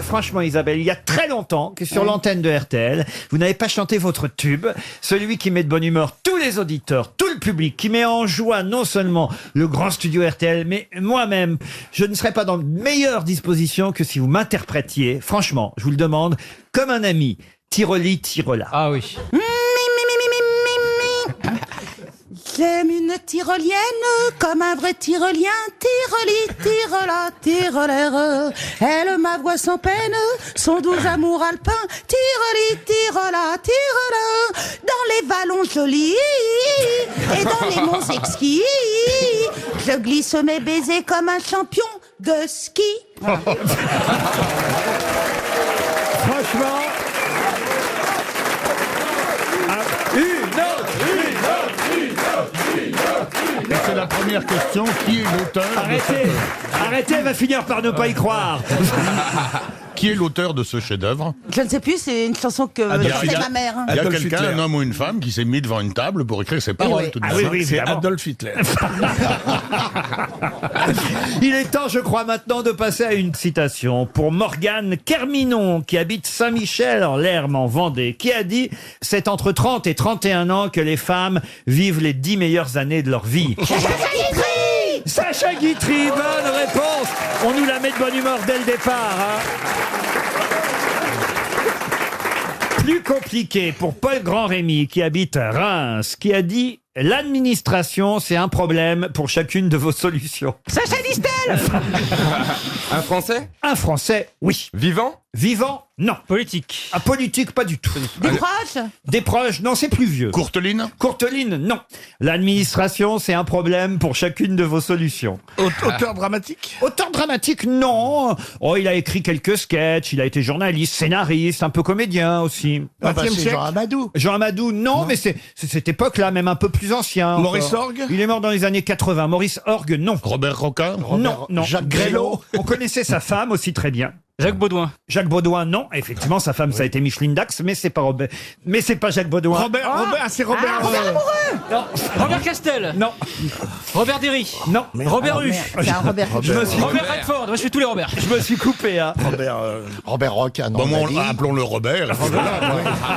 franchement Isabelle, il y a très longtemps que sur l'antenne de RTL, vous n'avez pas chanté votre tube, celui qui met de bonne humeur tous les auditeurs, tout le public, qui met en joie non seulement le grand studio RTL, mais moi-même. Je ne serais pas dans de meilleures dispositions que si vous m'interprétiez, franchement, je vous le demande, comme un ami. Tiroli, tirola. Ah oui. J'aime une tyrolienne comme un vrai tyrolien. Tiroli, tirola, tyrolaire. Elle m'avoue sans peine son doux amour alpin. Tiroli, tirola, tirola. Dans les vallons jolis et dans les monts exquis, je glisse mes baisers comme un champion de ski. Franchement... Et c'est la première question, qui est l'auteur Arrêtez, elle va finir par ne pas y croire. Qui est l'auteur de ce chef-d'œuvre? Je ne sais plus, c'est une chanson que chantait ma mère. Il y a quelqu'un, un homme ou une femme, qui s'est mis devant une table pour écrire ses paroles. oui. Tout de Ah suite. oui, C'est évidemment. Adolf Hitler. Il est temps, je crois, maintenant de passer à une citation pour Morgane Kerminon, qui habite Saint-Michel, en Lerme, en Vendée, qui a dit « C'est entre 30 et 31 ans que les femmes vivent les 10 meilleures années de leur vie. » Sacha Guitry, bonne réponse. On nous la met de bonne humeur dès le départ. Plus compliqué pour Paul Grand-Rémy, qui habite Reims, qui a dit « L'administration, c'est un problème pour chacune de vos solutions. » Sacha Distel. Un Français? Un Français, oui. Vivant? Vivant, non. Politique. À politique, pas du tout. Des proches. Des proches, non, c'est plus vieux. Courteline? Courteline, non. L'administration, c'est un problème pour chacune de vos solutions. Auteur dramatique. Auteur dramatique, non. Oh, il a écrit quelques sketchs, il a été journaliste, scénariste, un peu comédien aussi. c'est Jean Amadou. Jean Amadou, non, mais c'est cette époque-là, même un peu plus ancien. Maurice encore. Orgue. Il est mort dans les années 80. Maurice Orgue, non. Robert Roca? Non. Jacques Grélot. On connaissait sa femme aussi très bien. Jacques Baudouin. Jacques Baudouin, non. Effectivement, sa femme, ça a été Micheline Dax, mais c'est pas Robert. Mais c'est pas Jacques Baudouin. Robert, c'est Robert. Robert Castel. Non, Robert Derry. non. Robert Hue. C'est un Robert. Je me suis, Robert Redford. Moi, je fais tous les Robert. je me suis coupé, hein. Robert Roca, non. Bon, on a dit. appelons-le Robert.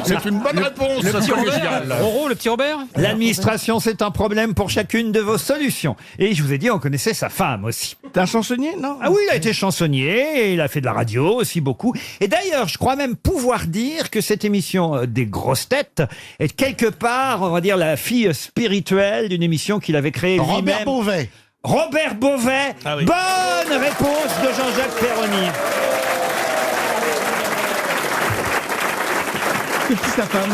C'est une bonne réponse, Le ça petit c'est Robert. original. Roro, le petit Robert. L'administration, c'est un problème pour chacune de vos solutions. Et je vous ai dit, on connaissait sa femme aussi. T'es un chansonnier, non? Ah oui, il a été chansonnier, et il a fait de la radio aussi beaucoup. Et d'ailleurs, je crois même pouvoir dire que cette émission des grosses têtes est quelque part, on va dire, la fille spirituelle d'une émission qu'il avait créée Robert lui-même. Beauvais. Robert Beauvais. Ah oui. Bonne réponse de Jean-Jacques Perroni. C'est qui sa femme?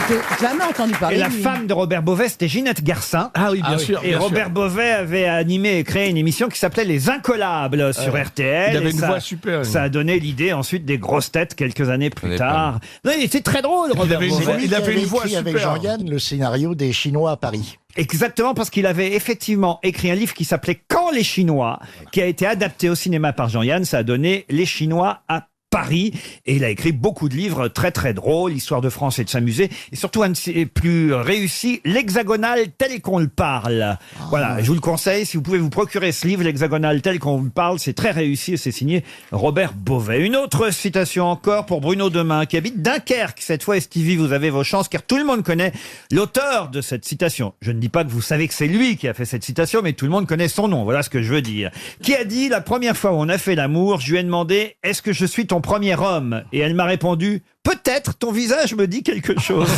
J'ai jamais entendu parler Et la de lui. femme de Robert Beauvais, c'était Ginette Garcin. Ah oui, bien sûr. Et Robert Beauvais avait animé et créé une émission qui s'appelait Les Incollables sur RTL. Il avait Et une ça- voix super, lui. Ça a donné l'idée ensuite des grosses têtes quelques années plus connais tard. Non, il était très drôle, Robert avait une Beauvais. voix- il avait avait une voix écrit avec super. Jean-Yann le scénario des Chinois à Paris. Exactement, parce qu'il avait effectivement écrit un livre qui s'appelait Quand les Chinois, qui a été adapté au cinéma par Jean-Yann. Ça a donné Les Chinois à Paris, et il a écrit beaucoup de livres très très drôles, l'histoire de France et de s'amuser, et surtout un de ses plus réussis, l'Hexagonal tel qu'on le parle. Voilà, je vous le conseille, si vous pouvez vous procurer ce livre, l'Hexagonal tel qu'on le parle, c'est très réussi, et c'est signé Robert Beauvais. Une autre citation encore pour Bruno Demain, qui habite Dunkerque. Cette fois, Stevie, vous avez vos chances, car tout le monde connaît l'auteur de cette citation. Je ne dis pas que vous savez que c'est lui qui a fait cette citation, mais tout le monde connaît son nom, voilà ce que je veux dire. Qui a dit, la première fois où on a fait l'amour, je lui ai demandé, est-ce que je suis ton premier homme? Et elle m'a répondu, peut-être, ton visage me dit quelque chose.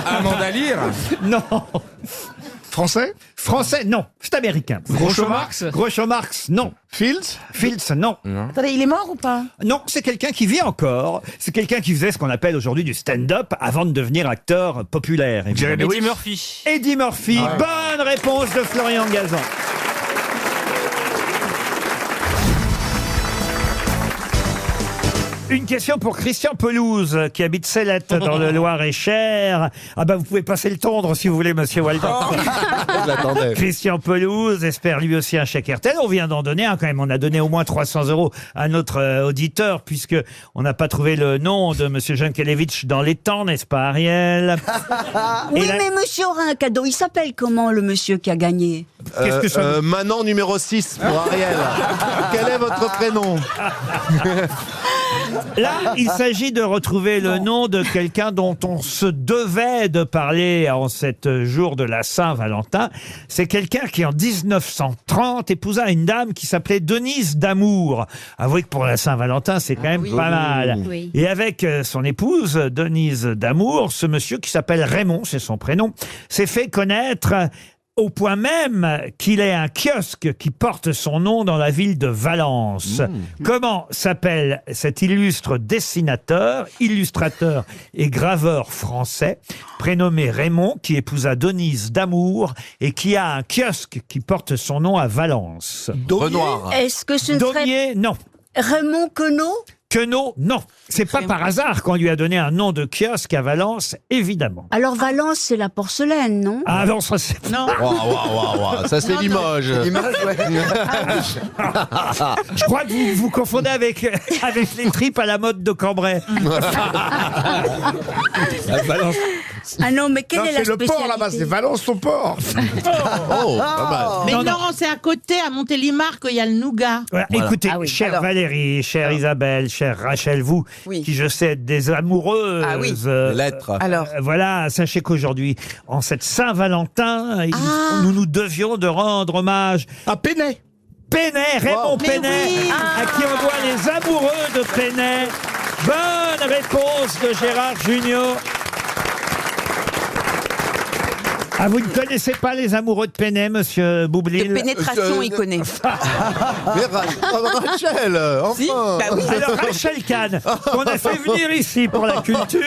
Amanda Lear? Non. Français? Français, non. C'est américain. Groucho Marx? Groucho Marx, non. Fields? Fields, non. Attendez, il est mort ou pas? Non, c'est quelqu'un qui vit encore. C'est quelqu'un qui faisait ce qu'on appelle aujourd'hui du stand-up avant de devenir acteur populaire. évidemment. Eddie Murphy. Eddie Murphy, bonne réponse de Florian Gazan. Une question pour Christian Pelouse, qui habite Célette dans le Loir-et-Cher. Ah bah vous pouvez passer le tondre si vous voulez, monsieur Waldorf. Je l'attendais. Christian Pelouse espère lui aussi un chèque RTL. On vient d'en donner un quand même. On a donné au moins 300 € à notre auditeur, puisque on n'a pas trouvé le nom de monsieur Jankelevitch dans les temps, n'est-ce pas, Ariel? Oui, Et là- mais monsieur aura un cadeau. Il s'appelle comment, le monsieur qui a gagné? Qu'est-ce que ça Manon numéro 6 pour Ariel. Quel est votre prénom? Là, il s'agit de retrouver le nom de quelqu'un dont on se devait de parler en cet jour de la Saint-Valentin. C'est quelqu'un qui, en 1930, épousa une dame qui s'appelait Denise d'Amour. Avouez que pour la Saint-Valentin, c'est quand même pas mal. Oui. Et avec son épouse, Denise d'Amour, ce monsieur qui s'appelle Raymond, c'est son prénom, s'est fait connaître au point même qu'il ait un kiosque qui porte son nom dans la ville de Valence. Comment s'appelle cet illustre dessinateur, illustrateur et graveur français, prénommé Raymond, qui épousa Denise d'Amour et qui a un kiosque qui porte son nom à Valence? Renoir. Est-ce que ce ne serait Daumier, non. Raymond Queneau? Queneau, non. C'est pas par hasard qu'on lui a donné un nom de kiosque à Valence, évidemment. Alors Valence, c'est la porcelaine, non? Ah non, ça c'est... Non. Waouh, ça c'est Limoges. Je crois que vous confondez avec les tripes à la mode de Cambrai. Ah non, mais quelle est la C'est le spécialité? port là-bas, c'est Valence au port. Oh, pas mal. Mais Non, non, non. c'est à côté, à Montélimar, qu'il y a le nougat. Voilà. Écoutez, Ah oui. chère Alors. Valérie, chère Isabelle, chère Rachel, vous, Oui. qui je sais êtes des amoureuses. Ah oui. Lettres. Alors, Voilà, sachez qu'aujourd'hui, en cette Saint-Valentin, nous nous devions de rendre hommage À Pénet. Pénet, Raymond Mais Pénet, oui. à qui on doit les amoureux de Pénet. Bonne réponse de Gérard Junior. Ah, vous ne connaissez pas les amoureux de Pénet, monsieur Boublil? de pénétration, il connaît. Mais Rachel, Si enfin. Bah oui. Alors, Rachel Kahn, qu'on a fait venir ici pour la culture.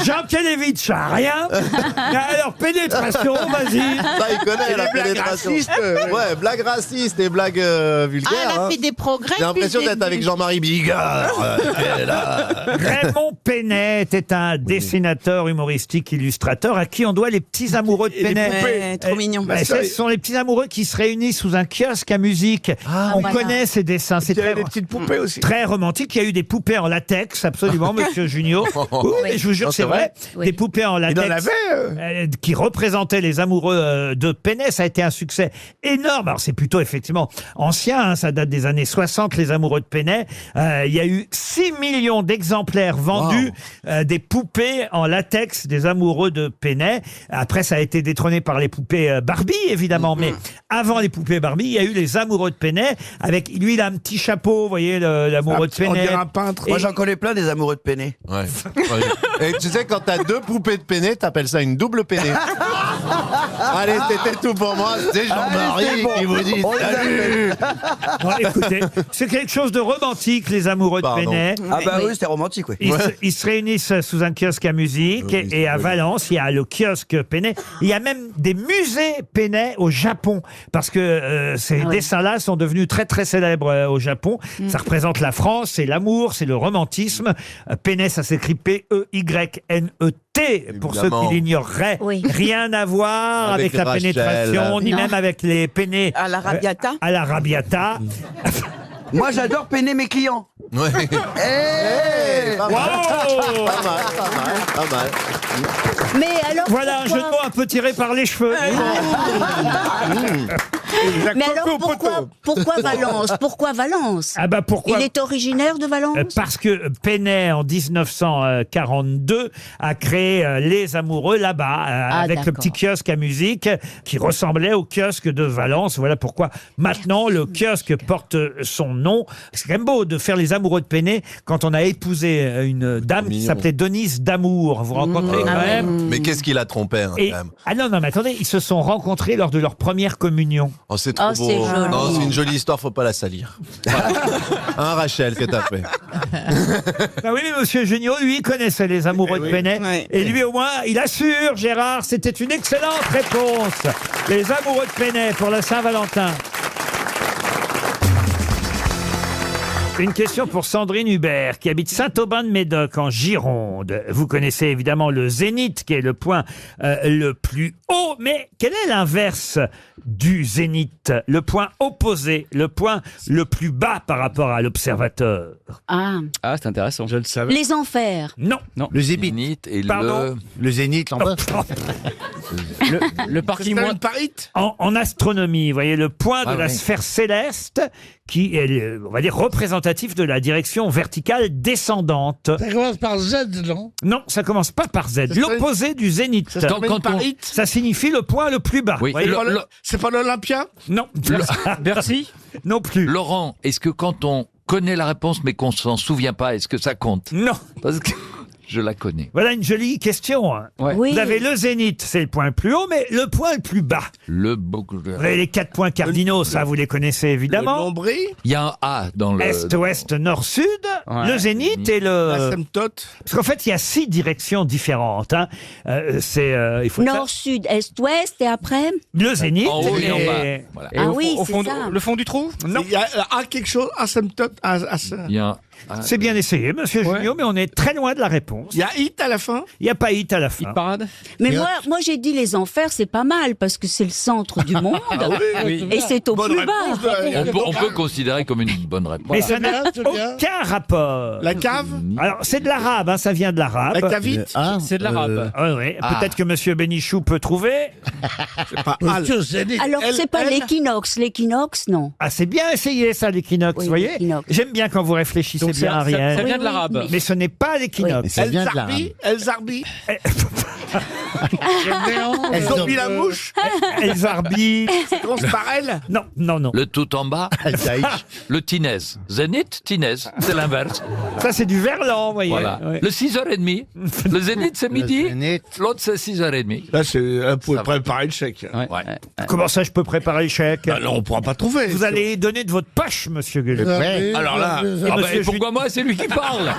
Jean Kelevitch, rien. Alors, pénétration, vas-y. Ça, il connaît la blagues pénétration. racistes, Ouais, blagues racistes et blagues Ah, vulgaires. elle a hein. fait des progrès. J'ai l'impression depuis le d'être avec début. Jean-Marie Bigard. Elle est là. Raymond Pénet était un dessinateur, humoriste, illustrateur à qui on doit les petits amoureux de Pénet. Ouais, trop mignon. Bah, ce sont les petits amoureux qui se réunissent sous un kiosque à musique. On voilà. connaît ces dessins, c'est Il y avait très, des petites poupées aussi. très romantique. Il y a eu des poupées en latex, absolument, monsieur Junior. Oui, mais je vous jure, Non, c'est c'est vrai. vrai. Oui. Des poupées en Il latex. en avait. Qui représentaient les amoureux de Pénet. Ça a été un succès énorme. Alors, c'est plutôt effectivement ancien, hein, ça date des années 60, les amoureux de Pénet. Il y a eu 6 millions d'exemplaires vendus des poupées en latex des amoureux de Pénet. Après, ça a été détrôné par les poupées Barbie, évidemment. Mais avant les poupées Barbie, il y a eu les amoureux de Pénet. Avec lui, il a un petit chapeau, vous voyez, l'amoureux de On Pénet. dirait un peintre. Et- Moi, j'en connais plein des amoureux de Péné. Ouais. Et tu sais, quand t'as deux poupées de Péné, t'appelles ça une double Péné. Allez, c'était tout pour moi. C'est Jean-Marie qui vous dit salut. Bon, écoutez, c'est quelque chose de romantique, les amoureux Pardon. de Pénet. Ah bah oui, c'était romantique, oui. Ils se réunissent sous un kiosque à musique et à Valence, il y a le kiosque Pénet. Il y a même des musées Pénet au Japon parce que ces dessins-là sont devenus très très célèbres au Japon. Ça représente la France, c'est l'amour, c'est le romantisme. Pénet, ça s'écrit P-E-Y-N-E-T pour ceux Évidemment. qui l'ignoreraient. Oui. Rien à voir avec, Avec la Rachel. pénétration, ni Non. même avec les pénés À l'arabiata. à l'arabiata. Moi, j'adore peiner mes clients. Ouais. Eh Pas mal, Wow pas mal, pas mal. Mais alors Voilà un jeu de mots un peu tiré par les cheveux. Mais alors pourquoi Valence? Pourquoi Valence? Ah bah pourquoi? Il est originaire de Valence? Parce que Pénet, en 1942, a créé Les Amoureux là-bas, avec le d'accord. petit kiosque à musique qui ressemblait au kiosque de Valence. Voilà pourquoi maintenant le kiosque porte son nom. C'est quand même beau de faire Les Amoureux de Pénet quand on a épousé une dame qui Mignon. s'appelait Denise d'Amour. Vous rencontrez quand même. Mais qu'est-ce qu'il a trompé, hein, Et, quand même. ah non, mais attendez, ils se sont rencontrés lors de leur première communion. Oh, c'est trop Oh, beau. c'est joli. Non, c'est une jolie histoire, faut pas la salir. Hein, Rachel, que t'as fait? Ah oui, mais monsieur Junio, lui, il connaissait Les Amoureux de Pénet. Ouais. Et lui, au moins, il assure, Gérard, c'était une excellente réponse. Les Amoureux de Pénet pour la Saint-Valentin. Une question pour Sandrine Hubert, qui habite Saint-Aubin-de-Médoc, en Gironde. Vous connaissez évidemment le zénith, qui est le point le plus haut. Mais quel est l'inverse du zénith? Le point opposé, le point le plus bas par rapport à l'observateur. Ah, Ah, c'est intéressant. Je le savais. les enfers. Non. Non. Le zénith. Et Pardon. Le zénith, en bas. Le parking moins... En astronomie, vous voyez, le point de la sphère céleste qui est, on va dire, représentatif de la direction verticale descendante. Ça commence par Z, non? Non, ça commence pas par Z. L'opposé du zénith. Ça signifie le point le plus bas. Oui. Voyez, C'est pas l'Olympia? non. Bercy. Non plus. Laurent, est-ce que quand on connaît la réponse mais qu'on s'en souvient pas, est-ce que ça compte? Non. Parce que je la connais. Voilà une jolie question. Hein. Ouais. Oui. Vous avez le zénith, c'est le point le plus haut, mais le point le plus bas. Vous avez les 4 points cardinaux, ça vous les connaissez évidemment. Nombril? Il y a un A dans le... Est, ouest, nord, sud, Ouais. le zénith et le... Asymptote? Parce qu'en fait, il y a 6 directions différentes. Hein. Il faut Nord, sud, est, ouest, et après le zénith En haut et en bas. et... Voilà. Et Ah au, oui, au c'est fond, ça. le fond du trou. Non, Il y a quelque chose, asymptote, Il y a un A. c'est bien essayé, monsieur Ouais. Junio, mais on est très loin de la réponse. il y a hit à la fin? Il n'y a pas hit à la fin. Hit parade. Mais moi j'ai dit les enfers, c'est pas mal, parce que c'est le centre du monde, Oui. et c'est au Bonne plus bas. réponse On peut considérer comme une bonne réponse. Mais ça n'a c'est bien. aucun rapport. La cave? Alors, c'est de l'arabe, hein, ça vient de l'arabe. La cavite? C'est de l'arabe. Oui, oui. Peut-être que monsieur Bénichou peut trouver. Pas Al. Alors c'est pas l'équinoxe, non. Ah, c'est bien essayé, ça, l'équinoxe, Oui, vous voyez. l'équinoxe. J'aime bien quand vous réfléchissez Donc bien, ça Ariel. vient de l'arabe. Mais ce n'est pas l'équinoxe. Ça vient de là. El Zarbi? Zombie la mouche? El Zarbi. Ça commence par elle? Non, non, non. Le tout en bas, le Tinez. Zénith, Tinez. C'est l'inverse. Ça, c'est du verlan, vous voyez. Voilà. Ouais. Le 6h30. Le Zénith, c'est midi. L'autre, c'est 6h30. Là, vous pouvez Ça va. préparer le chèque. Ouais. Comment ça, je peux préparer le chèque Ah non, on pourra pas trouver. Vous allez donner de votre poche, monsieur Gueluc. Alors là, Ah bah, monsieur et pourquoi moi, c'est lui qui parle?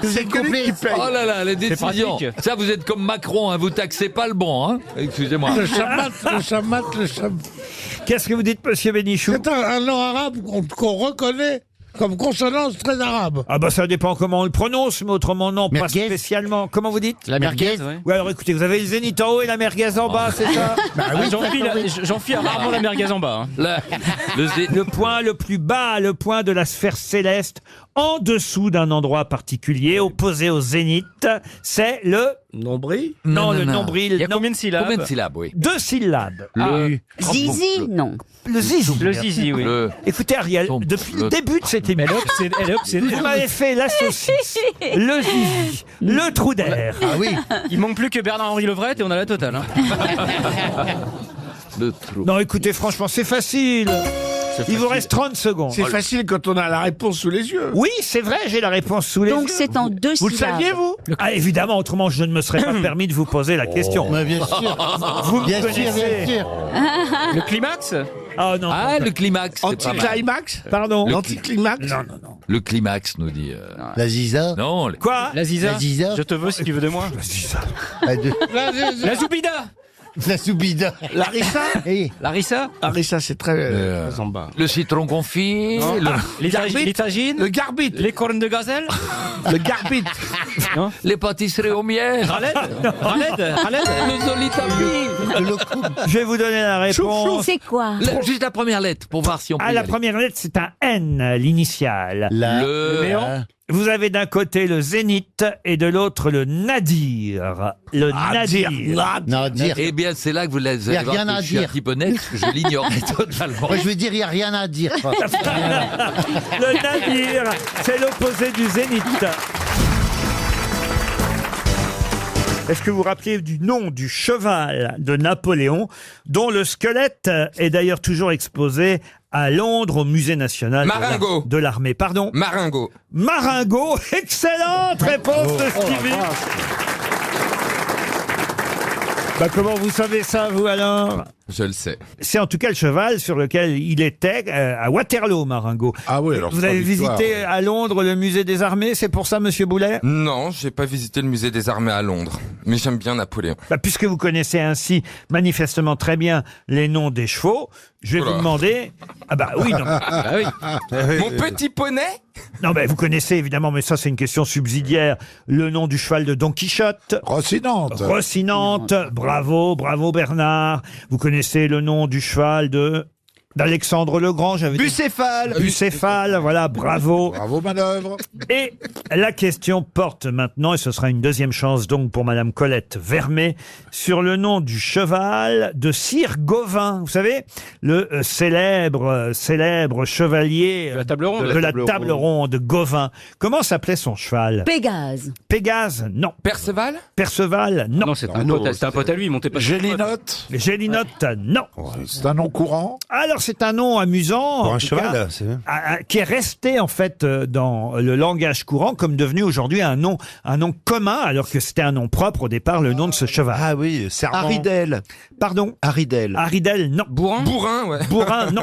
c'est que lui qui paye. Oh là là, les décisions. pratique. Ça, vous êtes comme Macron, hein, vous taxez pas le bon, hein. Excusez-moi. Le chamat. Qu'est-ce que vous dites, monsieur Bénichou? C'est un nom arabe qu'on reconnaît comme consonance très arabe. Ah bah ça dépend comment on le prononce, mais autrement non, pas Merguez. spécialement. Comment vous dites? La merguez. Ouais. Ouais, alors écoutez, vous avez le zénith en haut et la merguez en bas, c'est ça? J'enfile rarement la merguez en bas. Hein. Le point le plus bas, le point de la sphère céleste, en dessous d'un endroit particulier, opposé au zénith, c'est le... Nombril? Non, Non, le non. nombril. Il y a non. combien de syllabes? Combien de syllabes, oui. 2 syllabes. Zizi, non. Le zizi. Le zizi, oui. Le... Écoutez, Ariel, Son- depuis le- le début de cette émission, Elle est obsédée. vous m'avez fait la saucisse, le zizi, le trou d'air. Ah oui. Il manque plus que Bernard-Henri Levrette et on a la totale. Hein. Le trou. Non, écoutez, franchement, c'est facile. Il vous reste 30 secondes. C'est facile quand on a la réponse sous les yeux. Oui, c'est vrai, j'ai la réponse sous les Donc yeux. c'est en 2 Vous le syllabes. saviez, vous? Ah, évidemment, autrement je ne me serais pas permis de vous poser la question. Mais bien sûr. Vous me Bien sûr, connaissez. bien sûr. Le climax. Ah non. Ah, le climax, c'est pas mal. Anticlimax? Pardon. L'anticlimax? Non, non, non. Le climax, nous dit... La Ziza. Non, Quoi? La ziza. La ziza. Je te veux si tu veux de moi. La zoubida. La Soubida. Larissa? Eh, Larissa. Larissa, c'est très en bas. le citron confit, Les Garbite. tagines. Le garbite. Les cornes de gazelle. Le garbite. les pâtisseries au miel, Raled. le zolitami. le coup. Je vais vous donner la réponse. C'est quoi? Juste la première lettre, pour voir si on peut Ah, y la aller. première lettre, c'est un N, l'initiale. Le... néant. Vous avez d'un côté le zénith et de l'autre le nadir. Le nadir. Non, dire. Eh bien, c'est là que vous Y a allez voir rien que à je suis un dire. petit peu net, parce que je l'ignorais totalement. Moi, je veux dire, il n'y a rien à dire. Le nadir, c'est l'opposé du zénith. Est-ce que vous vous rappelez du nom du cheval de Napoléon, dont le squelette est d'ailleurs toujours exposé à Londres, au musée national Marengo. de l'armée? Pardon? Marengo. Marengo. Excellente réponse de Stevie. Bah, comment vous savez ça, vous, alors? Je le sais. C'est en tout cas le cheval sur lequel il était à Waterloo, Marengo. Ah oui, alors Vous avez visité à Londres le musée des armées, c'est pour ça, monsieur Boulet? Non, j'ai pas visité le musée des armées à Londres, mais j'aime bien Napoléon. Bah, puisque vous connaissez ainsi manifestement très bien les noms des chevaux, je vais Oula. vous demander... Ah bah oui, non. Ah oui. Mon petit poney? Non, bah, vous connaissez évidemment, mais ça c'est une question subsidiaire, le nom du cheval de Don Quichotte. Rocinante. Rocinante, bravo, bravo Bernard. Vous connaissez le nom du cheval de... D'Alexandre le Grand, j'avais dit. Bucéphale. Bucéphale, voilà, bravo. Bravo, manœuvre. Et la question porte maintenant, et ce sera une deuxième chance donc pour Madame Colette Vermet, sur le nom du cheval de Sire Gauvin. Vous savez, le célèbre chevalier de la table ronde Gauvin. Comment s'appelait son cheval? Pégase. Pégase, non. Perceval? Perceval, non. Non, c'est un pote à lui, il montait pas sur le cheval. Gélinote. Gélinote, non. C'est un nom courant. Alors c'est un nom amusant. Pour en un tout cheval, cas, c'est... qui est resté en fait dans le langage courant comme devenu aujourd'hui un nom commun alors que c'était un nom propre au départ, le nom de ce cheval. Ah oui, Serment. Haridel. Pardon? Haridel. Haridel, non. Bourrin? Bourrin, ouais. Bourrin, non.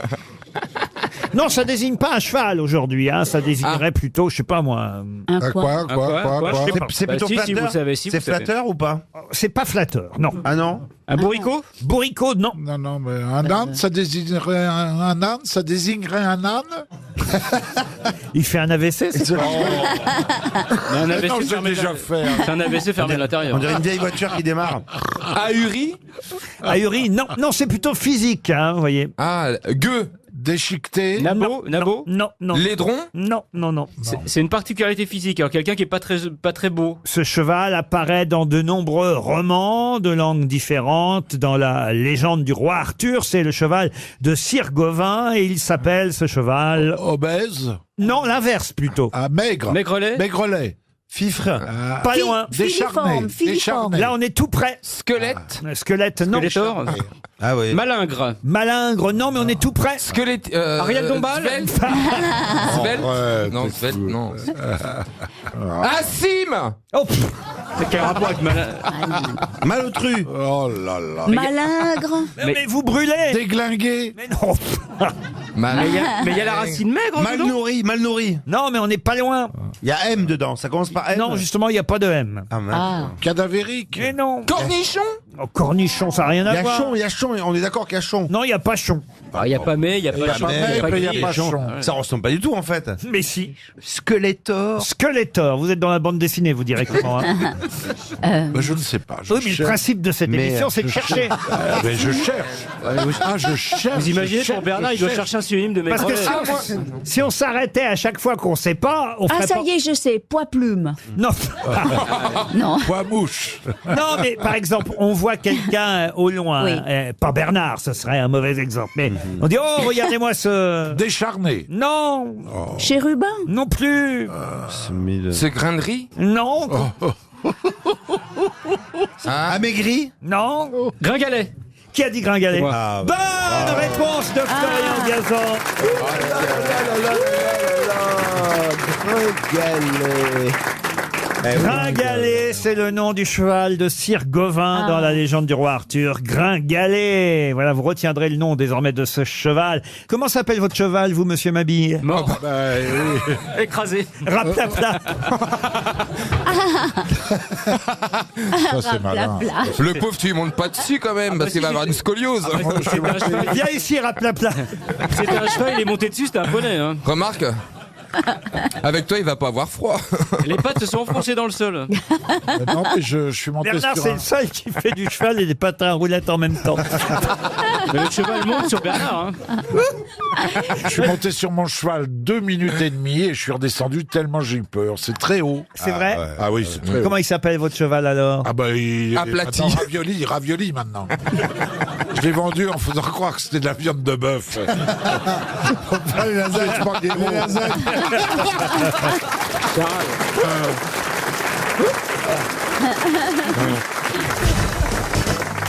Non, ça désigne pas un cheval aujourd'hui, hein. Ça désignerait plutôt, je sais pas moi. Un Quoi Je sais pas. C'est plutôt si flatteur. vous savez, si C'est vous savez. flatteur ou pas? C'est pas flatteur, non. Ah non. Un bourricot? Bourricot, non. Non, mais un âne, ça désignerait un âne, ça désignerait un âne. Il fait un AVC, c'est ça? Un AVC Non, j'ai fermé déjà fait. hein. C'est un AVC fermé à l'intérieur. On dirait une vieille voiture qui démarre. Ahuri? Ahuri, non. Non, c'est plutôt physique, hein, vous voyez. Ah, gueux? Déchiqueté. Nabo? Non. Laidron? Non. C'est une particularité physique. Alors quelqu'un qui est pas très beau. Ce cheval apparaît dans de nombreux romans de langues différentes. Dans la légende du roi Arthur, c'est le cheval de Sire Gauvin et il s'appelle ce cheval... Obèse. Non, l'inverse plutôt. Ah, maigre. Maigrelet? Maigrelet. Fifre. Pas loin. Décharné. Décharné. Là, on est tout près. Squelette? Squelette, non. Skeletor? Ah oui. Malingre? Malingre, non, mais on est tout près. Squelette. Ariel Dombal? Svelte? Svelte? Ouais, Non, Svelte, non. Ah, Sim! Oh, pff, C'est quel rapport avec Malotru. Oh là là. Malingre. mais vous brûlez. Déglingué. Mais non. Mais il y a la racine maigre Mal dedans. nourri. Mal nourri. Non, mais on n'est pas loin. Il y a M dedans. Ça commence par M. Non, justement, il n'y a pas de M. Ah, mince. Ah. Cadavérique. Mais non. Cornichon? Oh, cornichon, ça n'a rien Il y à a voir. chon, il y a chon. On est d'accord qu'il y a chon. Non, il n'y a pas chon. Il n'y a pas mais, il n'y a pas chien, mais, il n'y il y a pas chon. Ça ressemble pas du tout en fait. Mais si. Skeletor. Skeletor, vous êtes dans la bande dessinée, vous directement. Hein. Bah, je ne sais pas. Je Oui, mais le cherche. principe de cette émission, c'est de chercher. Mais je cherche. Ah, je cherche. Vous imaginez, je cherche, pour Bernard, il doit chercher un synonyme de Parce maigrelet. que si on s'arrêtait à chaque fois qu'on ne sait pas, on ferait Ah, ça pas... y est, je sais. Poids plume. Non. Non. Poids mouche. Non, mais par exemple, on voit quelqu'un au loin, Oui. pas Bernard, ce serait un mauvais exemple, mais on dit, oh, regardez-moi ce... Décharné. Non, Chérubin. non plus, C'est grainerie? non, Amaigri. non. Gringalet. Qui a dit Gringalet? Moi. Ah, Bonne réponse de Florian Gazan. Gringalet, c'est le nom du cheval de Sire Gauvin dans la légende du roi Arthur. Gringalet. Voilà, vous retiendrez le nom désormais de ce cheval. Comment s'appelle votre cheval, vous, monsieur Mabille? Mort. Bah, oui. Écrasé. Raplapla. Ça, c'est malin. Le pauvre, tu lui montes pas dessus quand même, parce qu'il va avoir une scoliose. C'était un cheval, Viens ici, Raplapla. il est monté dessus, c'était un poney. Hein. Remarque, avec toi, il va pas avoir froid. Les pattes se sont enfoncées dans le sol. Non, mais je suis monté Bernard, sur c'est un... le seul qui fait du cheval et des patins à roulettes en même temps. Mais le cheval monte sur Bernard. Hein. Je suis monté sur mon cheval 2 minutes et demie et je suis redescendu tellement j'ai eu peur. C'est très haut. C'est vrai? Ah oui, c'est très haut. Comment il s'appelle votre cheval alors? Ah bah il Aplati. maintenant, ravioli maintenant. Je l'ai vendu en faisant croire que c'était de la viande de bœuf. Les lasagnes.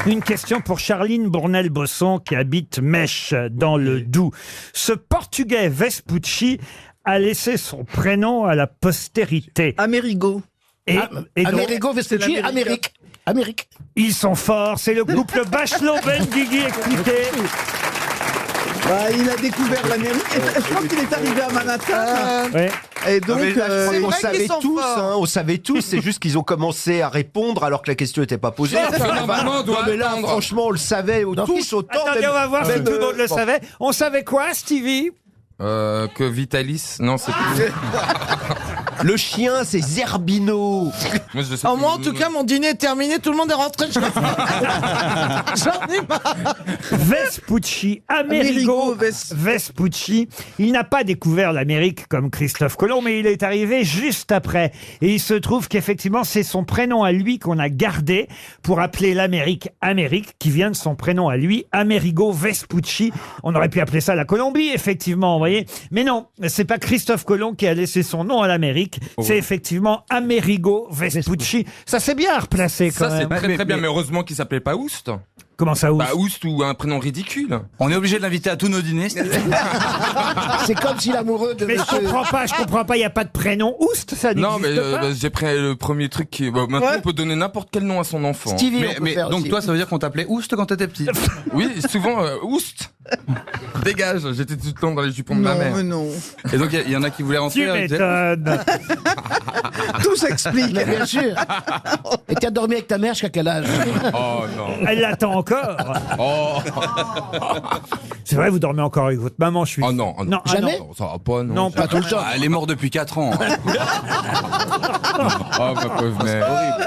Une question pour Charline Bournel-Bosson qui habite Mèche dans le Doubs. Ce Portugais Vespucci a laissé son prénom à la postérité. Amerigo. Et donc, Amerigo Vespucci, Amérique. ils sont forts. C'est le couple Bachelot-Benguigui expliqué. Il a découvert l'Amérique. Je crois qu'il est arrivé à Manhattan. Ouais. Et donc, c'est On vrai savait qu'ils sont tous, forts. hein, on savait tous, c'est juste qu'ils ont commencé à répondre alors que la question n'était pas posée. Normalement, on doit Non, mais là, attendre. franchement, on le savait tous autant. Attendez, même- on va voir si même, tout le monde le bon. savait. On savait quoi, Stevie? Que Vitalis. Non, c'est plus. Le chien, c'est Zerbino. Moi, je sais Oh, plus moi, en le tout nom. cas, mon dîner est terminé, tout le monde est rentré chez moi. J'en ai marre. Vespucci, Amerigo Vespucci. Il n'a pas découvert l'Amérique comme Christophe Colomb, mais il est arrivé juste après. Et il se trouve qu'effectivement, c'est son prénom à lui qu'on a gardé pour appeler l'Amérique Amérique, qui vient de son prénom à lui, Amerigo Vespucci. On aurait pu appeler ça la Colombie, effectivement, vous voyez. Mais non, c'est pas Christophe Colomb qui a laissé son nom à l'Amérique. C'est effectivement Amerigo Vespucci. Ça, c'est bien replacé quand Ça, c'est même. très bien, mais heureusement qu'il s'appelait pas Oust. Comment ça, Oust? Bah, Oust ou un prénom ridicule. On est obligé de l'inviter à tous nos dîners. C'est comme si l'amoureux de Mais je comprends pas, il n'y a pas de prénom Oust, ça n'existe Non, mais pas. j'ai pris le premier truc qui. Bah, maintenant, on peut donner n'importe quel nom à son enfant. Stevie, Mais donc toi, ça veut dire qu'on t'appelait Oust quand t'étais petit. Oui, souvent Oust. Dégage, j'étais tout le temps dans les jupons de ma mère. non. Et donc il y en a qui voulaient rentrer. Tu ils disaient, m'étonnes. Tout s'explique. Bien sûr. Et tu as dormi avec ta mère jusqu'à quel âge? Oh non. Elle l'attend encore. Oh, C'est vrai, vous dormez encore avec votre maman, je suis. oh non. Non, ah Jamais. Non, ça va pas, non. Non, pas tout le temps. Ah, elle est morte depuis 4 ans. Oh, ma pauvre mère.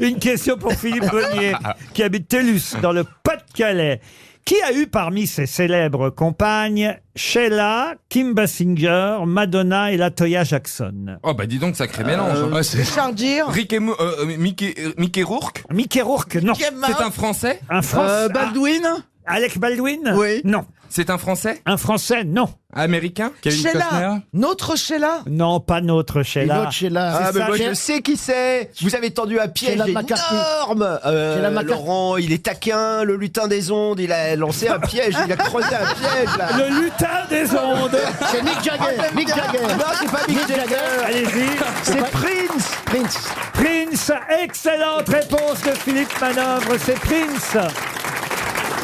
Une question pour Philippe Bonnier, qui habite Tellus, dans le Pas-de-Calais. Qui a eu parmi ses célèbres compagnes Sheila, Kim Basinger, Madonna et Latoya Jackson? Oh, bah dis donc, sacré mélange. Ouais, c'est- Chardir. Mickey Rourke. Mickey Rourke, non. C'est un Français. Un Français. Baldwin. Alec Baldwin? Oui. Non. C'est un Français. Un Français? Non. Américain. Kevin Costner. Sheila. Notre Sheila. Non, pas notre Sheila. Une autre Sheila. Ah, C'est mais ça, moi j'ai- je sais qui c'est. Vous avez tendu un piège Sheila McCartney. énorme. Sheila McCartney. Laurent, il est taquin, le lutin des ondes. Il a lancé un piège, il a creusé un piège là. Le lutin des ondes. C'est Mick Jagger. Mick Jagger. Non, c'est pas Mick Jagger. Allez-y. C'est Prince. Prince. Prince. Excellente réponse de Philippe Manœuvre. C'est Prince.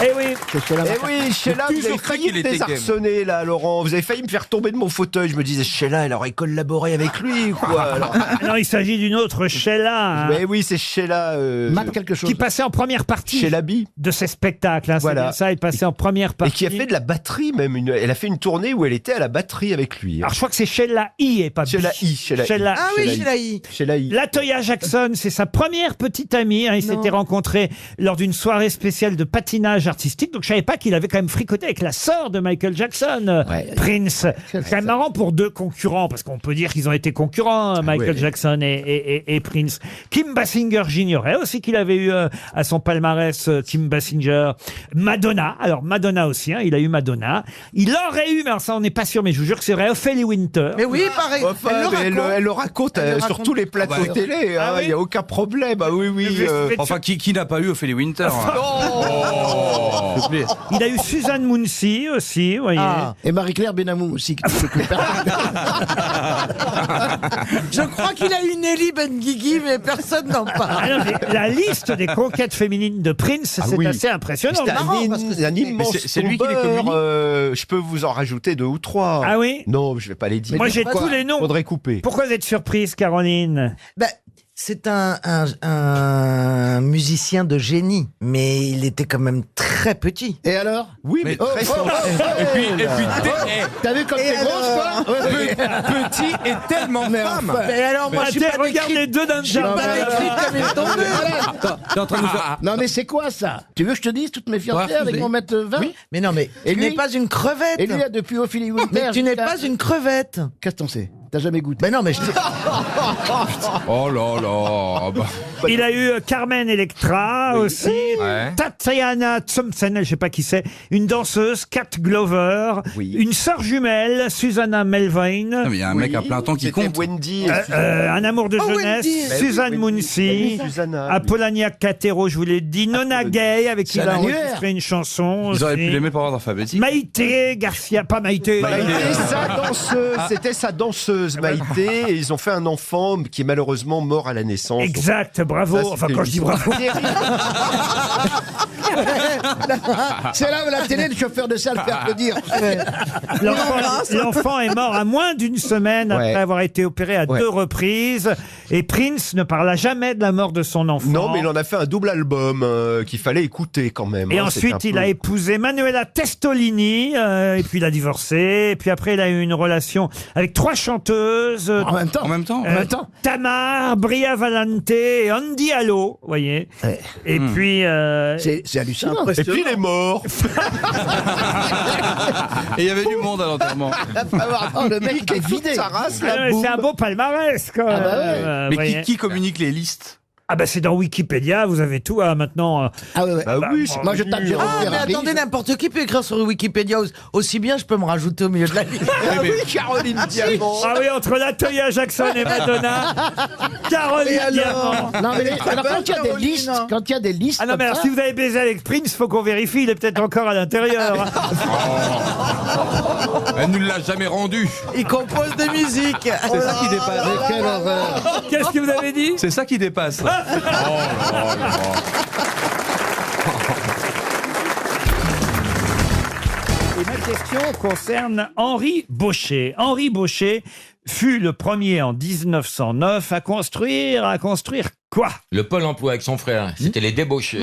Eh oui. Eh oui, Sheila, vous avez toujours cru failli qu'il me était désarçonner là, Laurent. Vous avez failli me faire tomber de mon fauteuil. Je me disais, Sheila, elle aurait collaboré avec lui ou quoi alors. Non, il s'agit d'une autre Sheila. hein, Mais oui, c'est Sheila. Matt quelque chose. qui passait en première partie Sheila B. de ses spectacles. Hein, c'est Voilà. bien ça, elle passait en première Et partie. qui a fait de la batterie même. Elle a fait une tournée où elle était à la batterie avec lui. Alors je crois que c'est Sheila I et pas Sheila B. I, Sheila I. Sheila. Ah oui, Sheila Sheila I. Sheila I. Latoya Jackson, c'est sa première petite amie. Hein. Ils s'étaient rencontrés lors d'une soirée spéciale de patinage artistique. Donc je savais pas qu'il avait quand même fricoté avec la sœur de Michael Jackson, Prince. C'est quand même marrant pour deux concurrents, parce qu'on peut dire qu'ils ont été concurrents, Michael Jackson et Prince. Kim Basinger, j'ignorais aussi qu'il avait eu à son palmarès Kim Basinger. Madonna, alors Madonna aussi, hein, il a eu Madonna. Il aurait eu, mais alors ça on n'est pas sûr, mais je vous jure que c'est vrai, Ophélie Winter. Mais oui, pareil. Enfin, Elle le mais elle le raconte. raconte Elle le sur raconte. tous les plateaux Ah bah, télé. ah Il oui. n'y a aucun problème. Ah oui, oui. Enfin, qui n'a pas eu Ophélie Winter hein. S'il te plaît. Il a eu Suzanne Mouncy aussi, vous voyez. Ah. Et Marie-Claire Benamou aussi. Je crois qu'il a eu Nelly Benguigui, mais personne n'en Ah parle. non, mais la liste des conquêtes féminines de Prince, c'est oui. assez impressionnant. C'est marrant, parce que un immense c'est lui qui les tombeur, communique. je peux vous en rajouter 2 ou 3. Ah oui? Non, je vais pas les dire. Moi j'ai pourquoi tous les noms. Faudrait couper. Pourquoi vous êtes surprise, Caroline? Ben, c'est un musicien de génie, mais il était quand même très petit. Et alors? Oui, mais très sensible. Et puis T'as vu comme t'es grosse, toi? petit et tellement femme. Mais alors, moi, je suis pas Regarde les deux d'un Je suis jardin. pas écrite comme une tondeuse. T'es en train de nous faire- Non, mais c'est quoi ça? Tu veux que je te dise toutes mes fiançailles avec mon mètre 20? Mais non, mais Et tu lui n'es pas une crevette. Et lui, a depuis Ophélie Winter. Mais tu n'es jusqu'à- pas une crevette. Qu'est-ce que t'en sais? T'as jamais goûté? Mais non, mais je Oh là là. Bah. Il a eu Carmen Electra aussi, Ouais. Tatiana Thompson, je sais pas qui c'est, une danseuse, Kat Glover, Oui. une sœur jumelle, Susanna Melvoin, Non, mais il y a un mec à plein temps qui C'était compte. Wendy. un amour de Oh, jeunesse, Wendy. Suzanne Wendy. Mouncy, Susanna. Apollonia Catero, je vous l'ai dit, Nona Gay, avec qui il a un annuaire. enregistré une chanson. Ils auraient pu aussi. l'aimer par ordre alphabétique. Maïté Garcia, pas Maïté. C'était sa danseuse Maïté, et ils ont fait un enfant qui est malheureusement mort à la naissance. Exact, bravo. Ça, Enfin, c'était quand je dis une bravo. histoire terrible. C'est là où la télé, le chauffeur de salle fait applaudir. L'enfant est mort à moins d'une semaine après Ouais. avoir été opéré à Ouais. 2 reprises. Et Prince ne parla jamais de la mort de son enfant. Non, mais il en a fait un double album qu'il fallait écouter quand même. Et hein, ensuite, c'était un il peu- a épousé Manuela Testolini, et puis il a divorcé. Et puis après, il a eu une relation avec 3 chanteuses chanteuses. En même temps. En même temps. En même temps. Tamar, Bria Valente et Andy Allo, vous voyez. Ouais. Et puis... C'est hallucinant. Et puis il est mort. Et il y avait du monde à l'enterrement. Oh, le mec est vidé. Sa race, Ah, la c'est boum. un beau palmarès, quand même. Ah bah ouais. vous Mais voyez. qui communique les listes? Ah bah c'est dans Wikipédia, vous avez tout maintenant. Ah ouais, ouais. Bah oui, c'est Moi je tape Jérôme Ah, mais Ferrari. attendez, n'importe qui peut écrire sur Wikipédia aussi bien, je peux me rajouter au milieu de la liste. Ah oui, Caroline Diamant. Ah oui, entre Latoya Jackson et Madonna, Caroline Diamant. Non, mais alors quand il y a des listes, quand il y a des listes. Ah non, mais alors si vous avez baisé avec Prince, faut qu'on vérifie, il est peut-être encore à l'intérieur. Elle ne l'a jamais rendu. Il compose des musiques. C'est ça qui dépasse. Quelle horreur. Qu'est-ce que vous avez dit? C'est ça qui dépasse. Et ma question concerne Henri Baucher. Henri Baucher fut le premier en 1909 à construire quoi? Le Pôle emploi avec son frère, c'était les débauchés.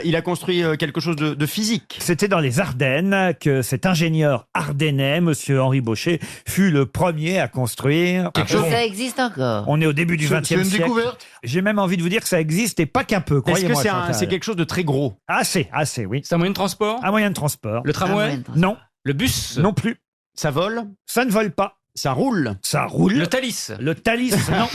Il a construit quelque chose de physique. C'était dans les Ardennes que cet ingénieur ardennais, monsieur Henri Baucher, fut le premier à construire. Ça existe encore. On est au début du XXe siècle. C'est une découverte. J'ai même envie de vous dire que ça existe et pas qu'un peu. Est-ce que croyez-moi, c'est Chantal. quelque chose de très gros? Assez, oui. C'est un moyen de transport? Un moyen de transport. Le tramway? Non. Le bus? Non plus. Ça vole? Ça ne vole pas. Ça roule? Ça roule. Le Thalys? Le Thalys, non.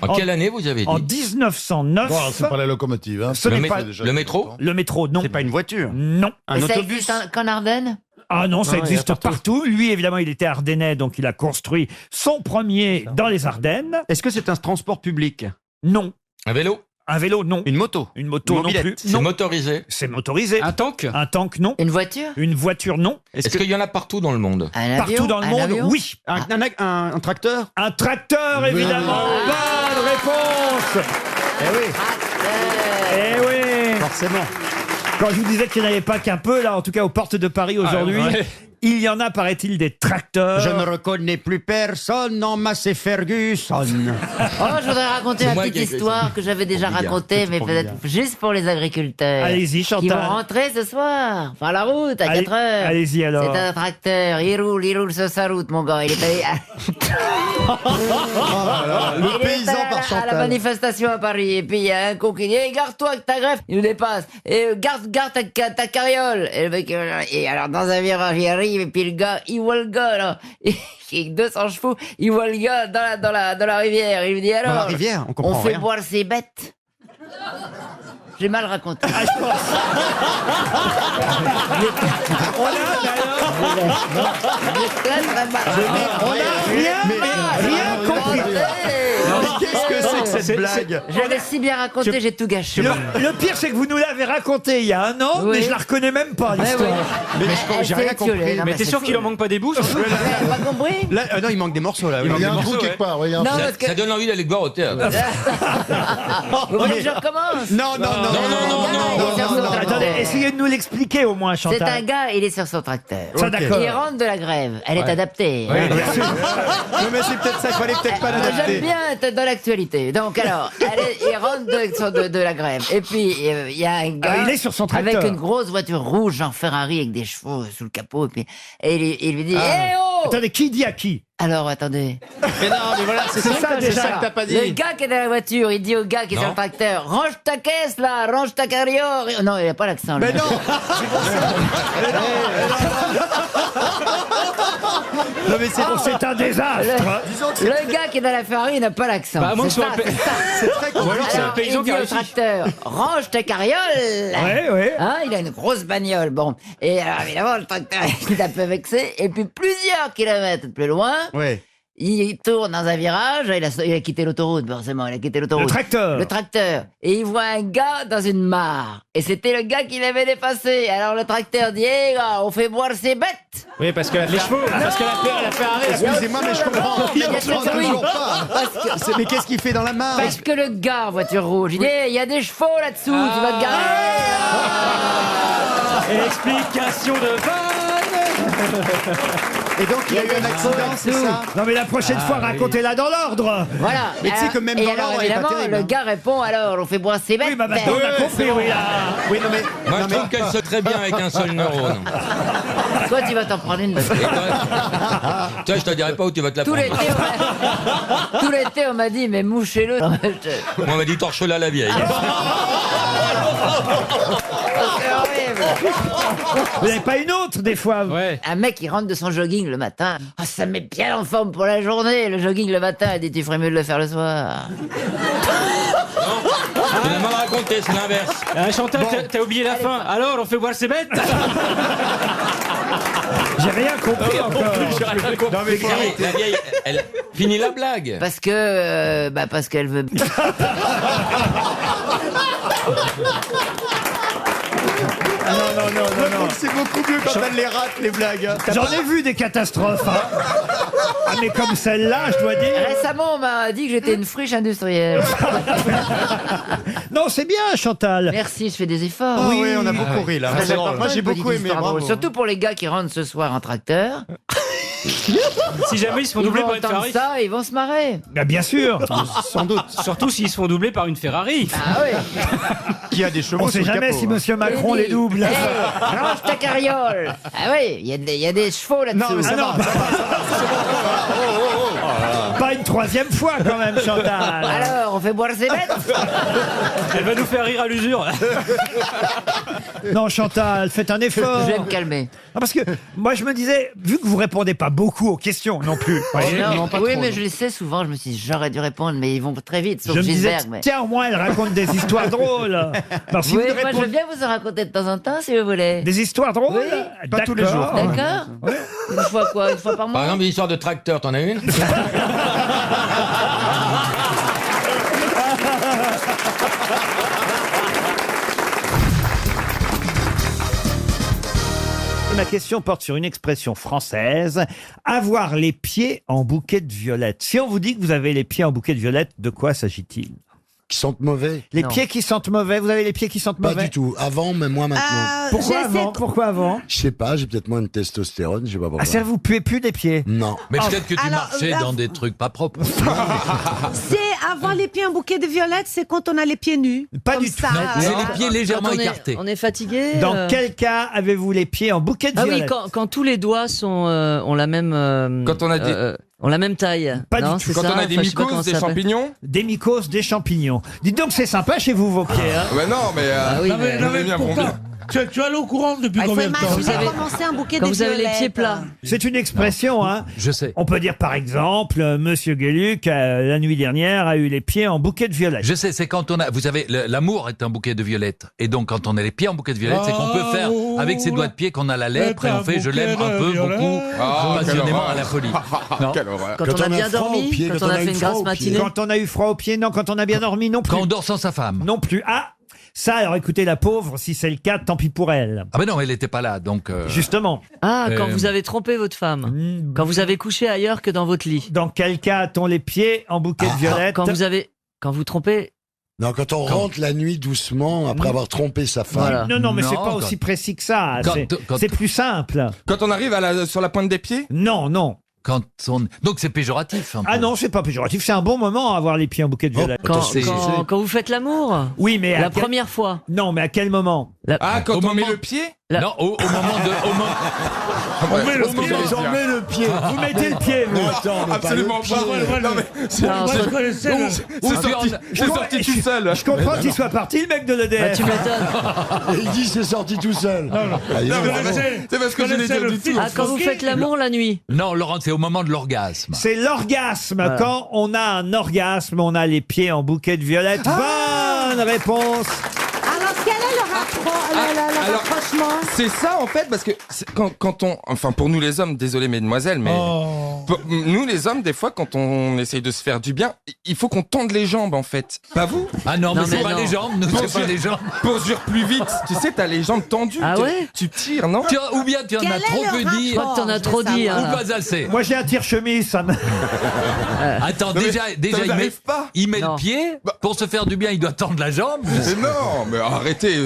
En quelle année vous avez dit? En 1909. Bon, c'est pas la locomotive. Hein. Ce n'est pas Le métro? le métro, non. C'est pas une voiture? Non. Un Et ça autobus? existe qu'en Ardennes? Ah non, ça Non, il y a existe partout. Lui, évidemment, il était ardennais, donc il a construit son premier dans les Ardennes. Est-ce que c'est un transport public? Non. Un vélo? Un vélo, non. Une moto? Une moto, non mobilette. plus. C'est Non. motorisé? C'est motorisé. Un tank? Un tank, non. Une voiture? Une voiture, non. Est-ce qu'il y en a partout dans le monde? Un avion? Partout dans le Un monde, avion oui. Un tracteur? Un tracteur, évidemment. Bonne réponse. Eh oui. Forcément. Quand je vous disais qu'il n'y en avait pas qu'un peu, là, en tout cas aux portes de Paris aujourd'hui, ouais. il y en a, paraît-il, des tracteurs. Je ne reconnais plus personne en Massey Ferguson. Oh, je voudrais raconter C'est la moi petite qui ai écrit histoire ça. que j'avais déjà racontée, mais peut-être juste pour les agriculteurs. Allez-y, Chantal. Qui vont rentrer ce soir. Enfin, la route, à 4 heures. Allez-y, alors. C'est un tracteur. Il roule sur sa route, mon gars. Il est allé Le paysan par à la Chantal. manifestation à Paris. Et puis, il y a un con qui dit, hey, garde-toi avec ta greffe. Il nous dépasse. Et garde ta carriole. Et le mec, et alors, dans un virage, il arrive, et puis le gars, il voit le gars, là. Avec 200 chevaux, il voit le gars dans la rivière. Il lui dit, alors. Dans la rivière, on comprend On fait rien. boire ses bêtes. J'ai mal raconté. Ah, je pense. On n'a rien compris. Qu'est-ce que c'est que cette blague? J'avais si bien raconté, j'ai tout gâché. Le pire, c'est que vous nous l'avez raconté il y a un an, Oui. mais je la reconnais même pas, l'histoire. Mais j'ai rien compris. Mais t'es sûr qu'il en manque pas des bouts? Vous n'avez pas compris? Là, non, il manque des morceaux là. Il y a un des trou morceaux, quelque part. Oui, Non, parce que... Ça donne envie d'aller voir au théâtre. Vous voulez que je recommence? Non. Il est sur son tracteur. Attendez, essayez de nous l'expliquer au moins, Chantal. C'est un gars, il est sur son tracteur. Ça, d'accord. Il rentre de la grève. Elle est adaptée. Non, mais c'est peut-être ça, il fallait peut-être pas J'aime l'adapter. bien être dans l'actualité. Donc alors, il rentre de la grève. Et puis, il y a un gars Ah, il est sur son tracteur. avec une grosse voiture rouge, genre Ferrari, avec des chevaux sous le capot. Et il lui dit, Eh oh! Attendez, qui dit à qui? Alors, attendez. Mais non, mais voilà, c'est ça déjà que t'as pas Le dit. gars qui est dans la voiture, il dit au gars qui est sur le tracteur, range ta caisse là, range ta carriole. Non, il n'a pas l'accent. Mais lui. non. Non mais c'est bon, C'est un désastre. Le gars qui est dans la Ferrari, il n'a pas l'accent. Bah, à moins que C'est ce soit ça, un c'est ça. c'est très con. alors c'est un Alors, paysan il qui dit a au réussi. tracteur, range ta carriole. Ouais. Hein, il a une grosse bagnole, bon. Et alors, évidemment, le tracteur est un peu vexé. Et puis, plusieurs kilomètres plus loin, Ouais. il tourne dans un virage. Il a quitté l'autoroute, forcément. Il a quitté l'autoroute. Le tracteur. Le tracteur. Et il voit un gars dans une mare. Et c'était le gars qui l'avait dépassé. Alors, le tracteur dit, hé, gars, on fait boire ses bêtes. Oui, parce que les chevaux, parce que la Ferrari, excusez-moi, mais je comprends. Il y a Je comprends cette- oui. toujours pas. Mais qu'est-ce qu'il fait dans la mare? Parce que le gars en voiture rouge, il dit, il y a des chevaux là-dessous, tu vas te garer. Explication de vanne. Et donc, il a eu un accident, c'est ça? Non, mais la prochaine fois, racontez-la dans l'ordre. Voilà. Mais tu sais que même et dans alors, l'ordre, elle est pas évidemment, terrible, le hein. gars répond alors, on fait boire ses bêtes. Oui, bah maintenant, on a compris, oui, là. Oui, non, mais. Moi, non, je trouve qu'elle se très bien avec un seul neurone. Toi, tu vas t'en prendre une. Toi, je te dirai pas où tu vas te la Tout prendre. l'été, tout l'été, on m'a dit, mais mouchez-le. Moi, on m'a dit torche-la la vieille. C'est horrible. Vous n'avez pas une autre, des fois? Ouais. Un mec qui rentre de son jogging le matin. Ah, ça me met bien en forme pour la journée. Le jogging le matin, il dit, tu ferais mieux de le faire le soir. Tu l'as mal raconté, c'est l'inverse. Chantal, t'as oublié la fin. Alors, on fait boire ses bêtes. J'ai rien compris encore. Non, mais la vieille, elle finit la blague. Parce qu'elle veut. Non. C'est beaucoup mieux quand elle les rate, les blagues. hein. J'en ai vu des catastrophes. Hein. Ah, mais comme celle-là, je dois dire. Récemment, on m'a dit que j'étais une friche industrielle. Non, c'est bien, Chantal. Merci, je fais des efforts. Ah oui, on a beaucoup ri là. Très important, Moi, j'ai une beaucoup petite aimé. histoire Bravo. drôle. Surtout pour les gars qui rentrent ce soir en tracteur. Si jamais ils se font Ils doubler vont par une entendre Ferrari. ça, ils vont se marrer. Bah, bien sûr. Sans doute. Surtout s'ils se font doubler par une Ferrari. Ah oui. Qui a des chevaux On sous sait le jamais capot, si hein. Monsieur Macron Il les dit, double. hey, range ta carriole. Ah oui, il y a des chevaux là-dessous. Non, mais ça va. Pas une troisième fois, quand même, Chantal. Alors, on fait boire ses bêtes. Elle va nous faire rire à l'usure. Non, Chantal, faites un effort. Je vais me calmer. Non, parce que moi, je me disais, vu que vous répondez pas beaucoup aux questions non plus, voyez, Non, oui, mais je le sais souvent. Je me suis dit, j'aurais dû répondre, mais ils vont très vite. Sauf je me disais, Gisberg. Mais... tiens, au moins, elle raconte des histoires drôles. Alors, si oui, vous ne moi je répondez- veux bien vous en raconter de temps en temps si vous voulez. Des histoires drôles Oui. Pas tous les jours. D'accord. Une fois quoi? Une fois par mois? Par exemple, l'histoire de tracteur, t'en as une? Ma question porte sur une expression française, avoir les pieds en bouquet de violettes. Si on vous dit que vous avez les pieds en bouquet de violettes, de quoi s'agit-il? Qui sentent mauvais? Les Non. pieds qui sentent mauvais, vous avez les pieds qui sentent Pas mauvais? du tout. Avant, mais moi maintenant. Pourquoi avant? Pourquoi avant? Je sais pas, j'ai peut-être moins de testostérone, je sais pas pourquoi. Ah, ça vous puez plus des pieds? Non. Mais peut-être que tu alors, marchais là- dans des trucs pas propres. C'est avoir les pieds en bouquet de violettes, c'est quand on a les pieds nus. Pas Comme du tout. ça. C'est les pieds légèrement Quand écartés. on est fatigué. Dans quel cas avez-vous les pieds en bouquet de Ah oui, violettes? quand tous les doigts sont ont la même Quand on a des- ont la même taille. Pas du non, tout. c'est Quand ça on a des Enfin, je sais pas comment mycoses, des ça s'appelle. champignons? Des mycoses, des champignons. Dites donc, c'est sympa chez vous, vos pieds. Hein? Ouais, non, mais. Ah oui, Non, mais, mais- non, mais bien, mon pourquoi bien. tu es allé au courant depuis Il faut combien de temps imaginer Vous avez- commencer un bouquet quand de vous avez les violettes. pieds plats. C'est une expression, hein. Je sais. On peut dire par exemple, Monsieur Gueluc, la nuit dernière, a eu les pieds en bouquet de violettes. Je sais, c'est quand on a. Vous savez, l'amour est un bouquet de violettes. Et donc, quand on a les pieds en bouquet de violettes, c'est qu'on peut faire avec ses doigts de pied qu'on a la lèpre et on fait je l'aime un peu, beaucoup, Ah, quelle passionnément horreur. à la folie. Non. Quelle horreur. Quand on a bien froid aux dormi, pieds, quand on a fait une grasse matinée. Quand on a eu froid aux pieds, non. Quand on a bien dormi, non plus. Quand on dort sans sa femme. Non plus. Ah, ça, alors écoutez, la pauvre, si c'est le cas, tant pis pour elle. Ah ben non, elle n'était pas là, donc. Justement. Ah, quand Euh, vous avez trompé votre femme. Quand vous avez couché ailleurs que dans votre lit. Dans quel cas a-t-on les pieds en bouquet de violettes? Quand vous trompez. Non, quand on rentre la nuit doucement après avoir trompé sa femme. Voilà. Non, mais c'est Non, pas quand- aussi précis que ça. Quand- C'est quand- c'est plus simple. Quand on arrive sur la pointe des pieds? Non. Quand on... Donc c'est péjoratif. un peu. Ah non, c'est pas péjoratif. C'est un bon moment à avoir les pieds en bouquet de violettes. Quand vous faites l'amour. Oui, mais La première fois. Non, mais à quel moment? Ah, quand Au on moment- met le pied? Non, au moment de. Au moment... On met le pied, On met le pied. Vous mettez le pied, vous. Non, attends, mais Absolument pas. pas. Non, mais c'est Non, Je connaissais le... c'est sorti tout seul. Je comprends qu'il soit parti, le mec de Bah, l'EDF. tu m'étonnes. Et il dit c'est sorti tout seul. Ah, dis Non, donc, mais bravo. c'est parce que je n'ai connaissais dit le du tout. film. Ah, quand vous faites l'amour la nuit. Non, Laurent, c'est au moment de l'orgasme. C'est l'orgasme. Quand on a un orgasme, on a les pieds en bouquet de violettes. Bonne réponse. Alors, quel est le alors- rapprochement? C'est ça en fait, parce que quand on. Enfin, pour nous les hommes, désolé mesdemoiselles, mais. Nous, les hommes, des fois, quand on essaye de se faire du bien, il faut qu'on tende les jambes, en fait. Pas vous? Ah non, mais c'est pas les jambes, nous, c'est pas les jambes. Pour se plus vite. Tu sais, t'as les jambes tendues. Ah ouais? Tu tires, non? Ou bien tu en as trop peu dit. Je crois que t'en as trop dit. Ou pas assez. Moi, j'ai un tire-chemise, ça me... Attends, déjà, il met le pied. Pour se faire du bien, il doit tendre la jambe. Mais non, mais arrêtez.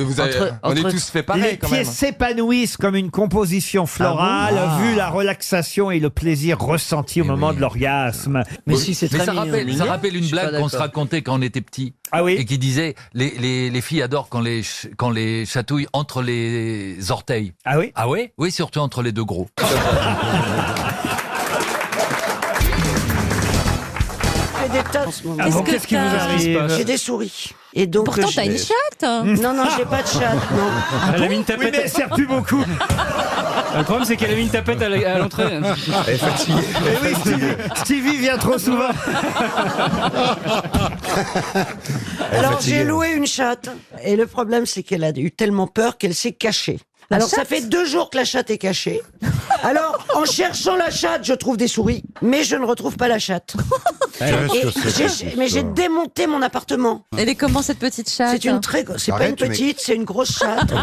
On est tous fait pareil, Les quand pieds même. s'épanouissent comme une composition florale, vu la relaxation et le plaisir ressenti au moment de l'orgasme. Mais si, c'est Mais très ça mignon. rappelle une Je suis pas blague qu'on se d'accord. racontait quand on était petit. Ah oui? Et qui disait les filles adorent quand les chatouillent entre les orteils. Ah oui? Ah oui? Oui, surtout entre les deux gros. J'ai des tas en ce moment. Ah bon, qu'est-ce qui vous arrive? J'ai des souris. Et donc, Pourtant, t'as une chatte. Non, non, j'ai pas de chatte, non. Elle a mis une Oui, tapette. mais elle sert plus beaucoup. Le problème, c'est qu'elle a mis une tapette à l'entrée. Elle est fatiguée. Eh oui, Stevie vient trop souvent. Alors, j'ai loué une chatte. Et le problème, c'est qu'elle a eu tellement peur qu'elle s'est cachée. Alors, ça fait 2 jours que la chatte est cachée. Alors, en cherchant la chatte, je trouve des souris, mais je ne retrouve pas la chatte. Mais j'ai démonté mon appartement. Elle est comment cette petite chatte? C'est une très, c'est pas une petite, c'est une grosse chatte.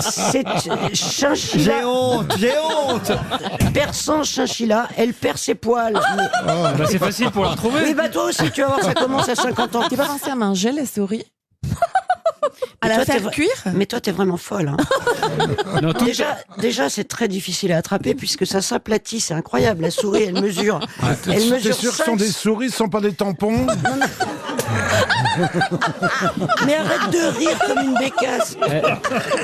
C'est chinchilla. J'ai honte. Persan chinchilla, elle perd ses poils. Bah, c'est facile pour la retrouver. Oui, bah toi aussi, tu vas voir, ça commence à 50 ans. T'es pas pensé à manger les souris? À Mais la toi, faire cuire? Mais toi, t'es vraiment folle. Hein. Non, tout- Déjà, c'est très difficile à attraper puisque ça s'aplatit. C'est incroyable. La souris, elle mesure. Elle T'es mesure sûr que ce sont 5. des souris, ce sont pas des tampons? Mais arrête de rire comme une bécasse.